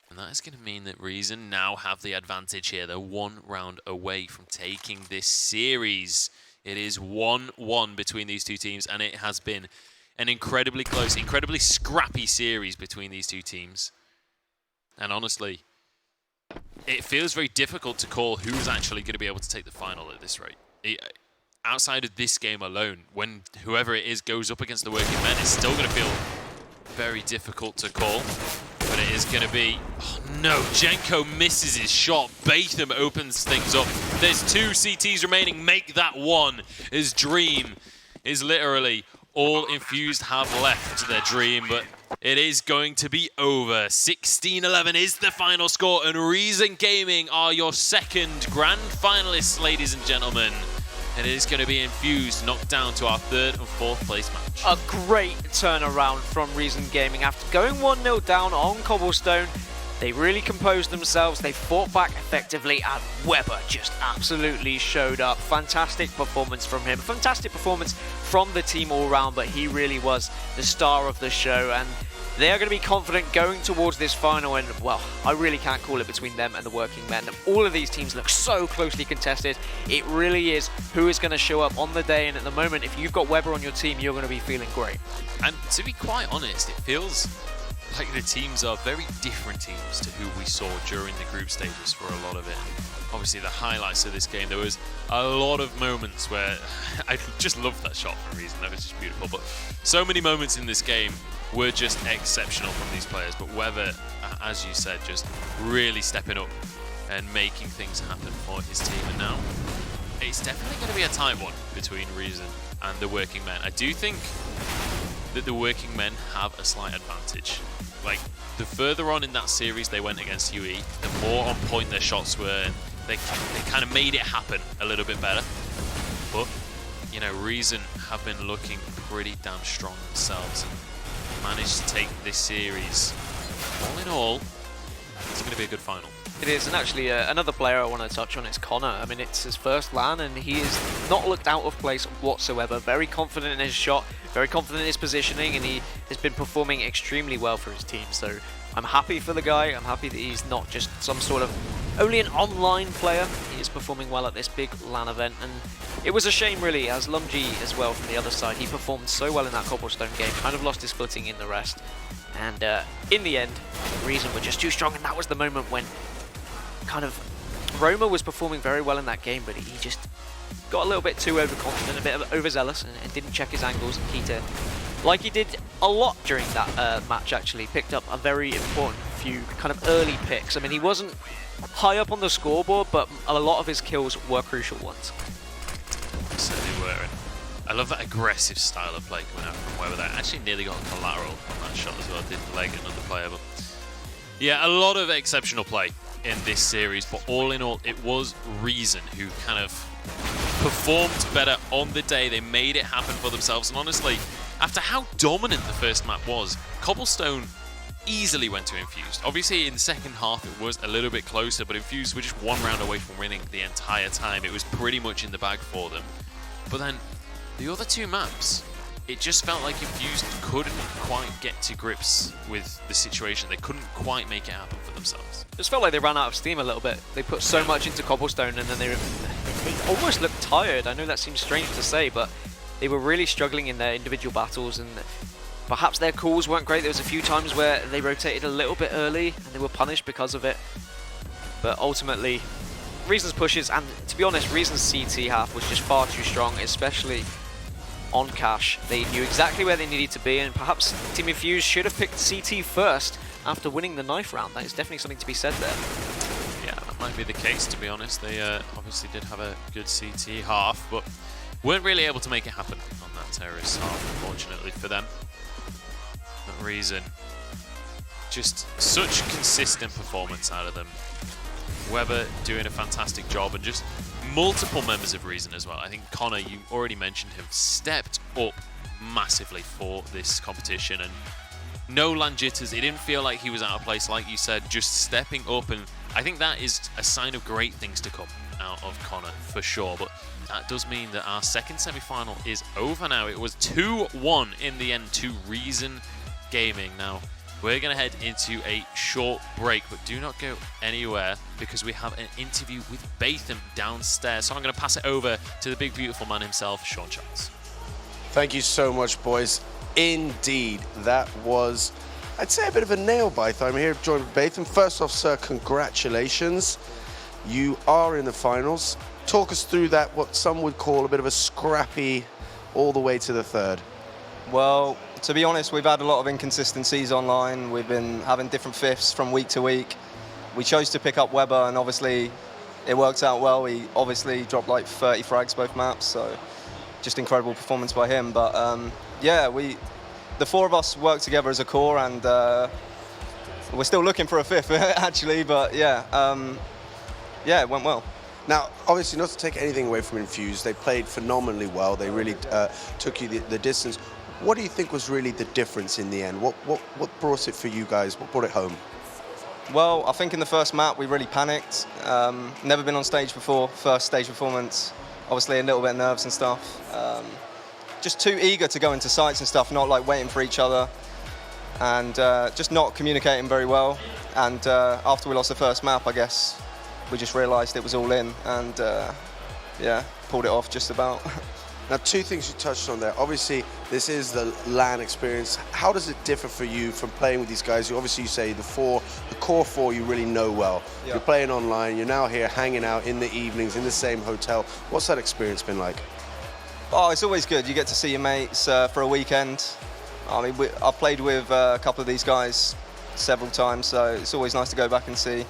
And that is going to mean that Reason now have the advantage here. They're 1 round away from taking this series. It is 1-1 between these 2 teams, and it has been an incredibly close, incredibly scrappy series between these 2 teams. And honestly, it feels very difficult to call who's actually going to be able to take the final at this rate. Outside of this game alone, when whoever it is goes up against the working men, it's still going to feel very difficult to call. But it is going to be... Oh, no, Jenko misses his shot. Batham opens things up. There's 2 CTs remaining. Make that one. His dream is literally all Infused have left their dream, but it is going to be over. 16-11 is the final score, and Reason Gaming are your second grand finalists, ladies and gentlemen. And it is going to be Infused knocked down to our 3rd and 4th place match. A great turnaround from Reason Gaming. After going 1-0 down on Cobblestone, they really composed themselves, they fought back effectively, and Weber just absolutely showed up. Fantastic performance from him, fantastic performance from the team all round, but he really was the star of the show, and they are going to be confident going towards this final, and well, I really can't call it between them and the Working Men. All of these teams look so closely contested. It really is who is going to show up on the day, and at the moment, if you've got Weber on your team, you're going to be feeling great. And to be quite honest, it feels like the teams are very different teams to who we saw during the group stages for a lot of it. Obviously, the highlights of this game, there was a lot of moments where I just loved that shot for a reason. That was just beautiful. But so many moments in this game were just exceptional from these players. But Weber, as you said, just really stepping up and making things happen for his team. And now it's definitely going to be a tight one between Reason and the Working Men. I do think that the Working Men have a slight advantage. Like, the further on in that series they went against UE, the more on point their shots were, and they kind of made it happen a little bit better. But, you know, Reason have been looking pretty damn strong themselves and managed to take this series. All in all, it's going to be a good final. It is, and actually another player I want to touch on is Connor. I mean, it's his first LAN, and he is not looked out of place whatsoever. Very confident in his shot, very confident in his positioning, and he has been performing extremely well for his team. So I'm happy for the guy. I'm happy that he's not just some sort of only an online player. He is performing well at this big LAN event, and it was a shame really, as Lumji as well from the other side. He performed so well in that Cobblestone game, kind of lost his footing in the rest. And in the end, Reason were just too strong, and that was the moment when kind of Roma was performing very well in that game, but he just got a little bit too overconfident, a bit overzealous, and didn't check his angles. And Keita, like he did a lot during that match actually, picked up a very important few kind of early picks. I mean, he wasn't high up on the scoreboard, but a lot of his kills were crucial ones. Certainly were. And I love that aggressive style of play coming out from Weber there. Actually nearly got a collateral on that shot as well, didn't leg another player. But yeah, a lot of exceptional play in this series, but all in all, it was Reason who kind of performed better on the day. They made it happen for themselves, and honestly, after how dominant the first map was, Cobblestone easily went to Infused. Obviously, in the second half, it was a little bit closer, but Infused were just one round away from winning the entire time. It was pretty much in the bag for them. But then, the other 2 maps, it just felt like Infused couldn't quite get to grips with the situation. They couldn't quite make it happen for themselves. It just felt like they ran out of steam a little bit. They put so much into Cobblestone, and then they almost looked tired. I know that seems strange to say, but they were really struggling in their individual battles, and perhaps their calls weren't great. There was a few times where they rotated a little bit early, and they were punished because of it. But ultimately, Reason's pushes, and to be honest, Reason's CT half was just far too strong, especially on Cash. They knew exactly where they needed to be, and perhaps Team Infused should have picked CT first after winning the knife round. That is definitely something to be said there. Yeah, that might be the case, to be honest. They obviously did have a good CT half, but weren't really able to make it happen on that terrorist half, unfortunately for them. But Reason, just such consistent performance out of them. Weber doing a fantastic job, and just multiple members of Reason as well. I think Connor, you already mentioned him, stepped up massively for this competition, and no LAN jitters. It didn't feel like he was out of place, like you said, just stepping up, and I think that is a sign of great things to come out of Connor for sure. But that does mean that our second semi-final is over now. It was 2-1 in the end to Reason Gaming. Now we're going to head into a short break, but do not go anywhere because we have an interview with Batham downstairs. So I'm going to pass it over to the big, beautiful man himself, Sean Charles. Thank you so much, boys. Indeed, that was, I'd say, a bit of a nail-biter. I'm here joined with Batham. First off, sir, congratulations. You are in the finals. Talk us through that, what some would call a bit of a scrappy all the way to the third. Well, to be honest, we've had a lot of inconsistencies online. We've been having different fifths from week to week. We chose to pick up Weber, and obviously it worked out well. He obviously dropped like 30 frags both maps, so just incredible performance by him. But yeah, the four of us worked together as a core, and we're still looking for a fifth actually. But yeah, yeah, it went well. Now, obviously, not to take anything away from Infused, they played phenomenally well. They really took you the distance. What do you think was really the difference in the end? What brought it for you guys? What brought it home? Well, I think in the first map we really panicked. Never been on stage before, first stage performance. Obviously a little bit of nerves and stuff. Just too eager to go into sites and stuff, not like waiting for each other. And just not communicating very well. And after we lost the first map, I guess, we just realised it was all in, and yeah, pulled it off just about. Now, two things you touched on there. Obviously, this is the LAN experience. How does it differ for you from playing with these guys? You obviously, you say the core four you really know well. Yeah. You're playing online, you're now here hanging out in the evenings in the same hotel. What's that experience been like? Oh, it's always good. You get to see your mates for a weekend. I mean, I've played with a couple of these guys several times, so it's always nice to go back and see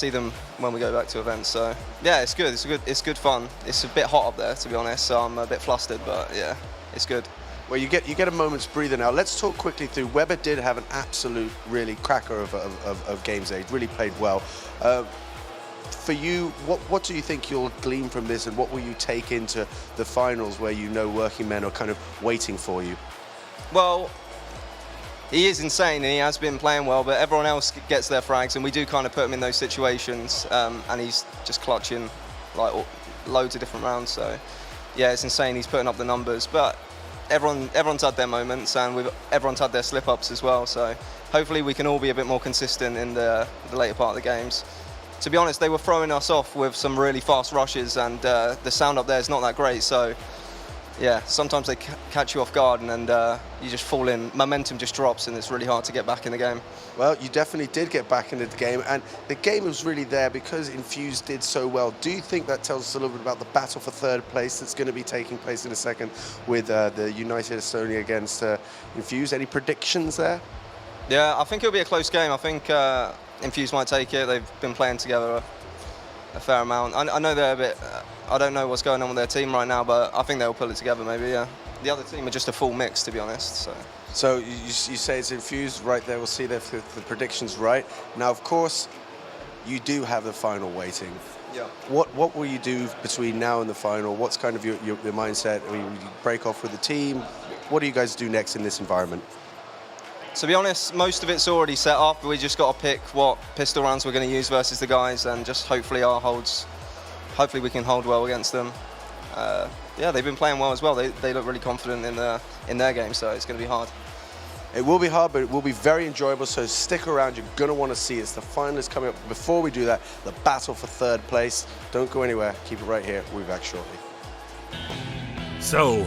them when we go back to events. So yeah, it's good. It's good fun. It's a bit hot up there, to be honest, so I'm a bit flustered, but yeah, it's good. Well, you get a moment's breather now. Let's talk quickly through. Weber did have an absolute really cracker of games there. He really played well. For you, what do you think you'll glean from this, and what will you take into the finals where you know working men are kind of waiting for you? Well, he is insane and he has been playing well, but everyone else gets their frags, and we do kind of put him in those situations, and he's just clutching like loads of different rounds. So yeah, it's insane. He's putting up the numbers, but everyone's had their moments, and everyone's had their slip-ups as well. So hopefully we can all be a bit more consistent in the later part of the games. To be honest, they were throwing us off with some really fast rushes, and the sound up there is not that great. So yeah, sometimes they catch you off guard, and you just fall in. Momentum just drops, and it's really hard to get back in the game. Well, you definitely did get back into the game, and the game was really there because Infused did so well. Do you think that tells us a little bit about the battle for third place that's going to be taking place in a second with the United Estonia against Infused? Any predictions there? Yeah, I think it'll be a close game. I think Infused might take it. They've been playing together a fair amount. I know they're a bit. I don't know what's going on with their team right now, but I think they'll pull it together maybe, yeah. The other team are just a full mix, to be honest. So you say it's Infused right there. We'll see if the prediction's right. Now, of course, you do have the final waiting. Yeah. What will you do between now and the final? What's kind of your mindset? I mean, will you break off with the team? What do you guys do next in this environment? To be honest, most of it's already set up. We just got to pick what pistol rounds we're going to use versus the guys, and just hopefully hopefully we can hold well against them. Yeah, they've been playing well as well. They look really confident in their game, so it's going to be hard. It will be hard, but it will be very enjoyable, so stick around. You're going to want to see it. It's the final is coming up. Before we do that, the battle for third place. Don't go anywhere. Keep it right here. We'll be back shortly. So,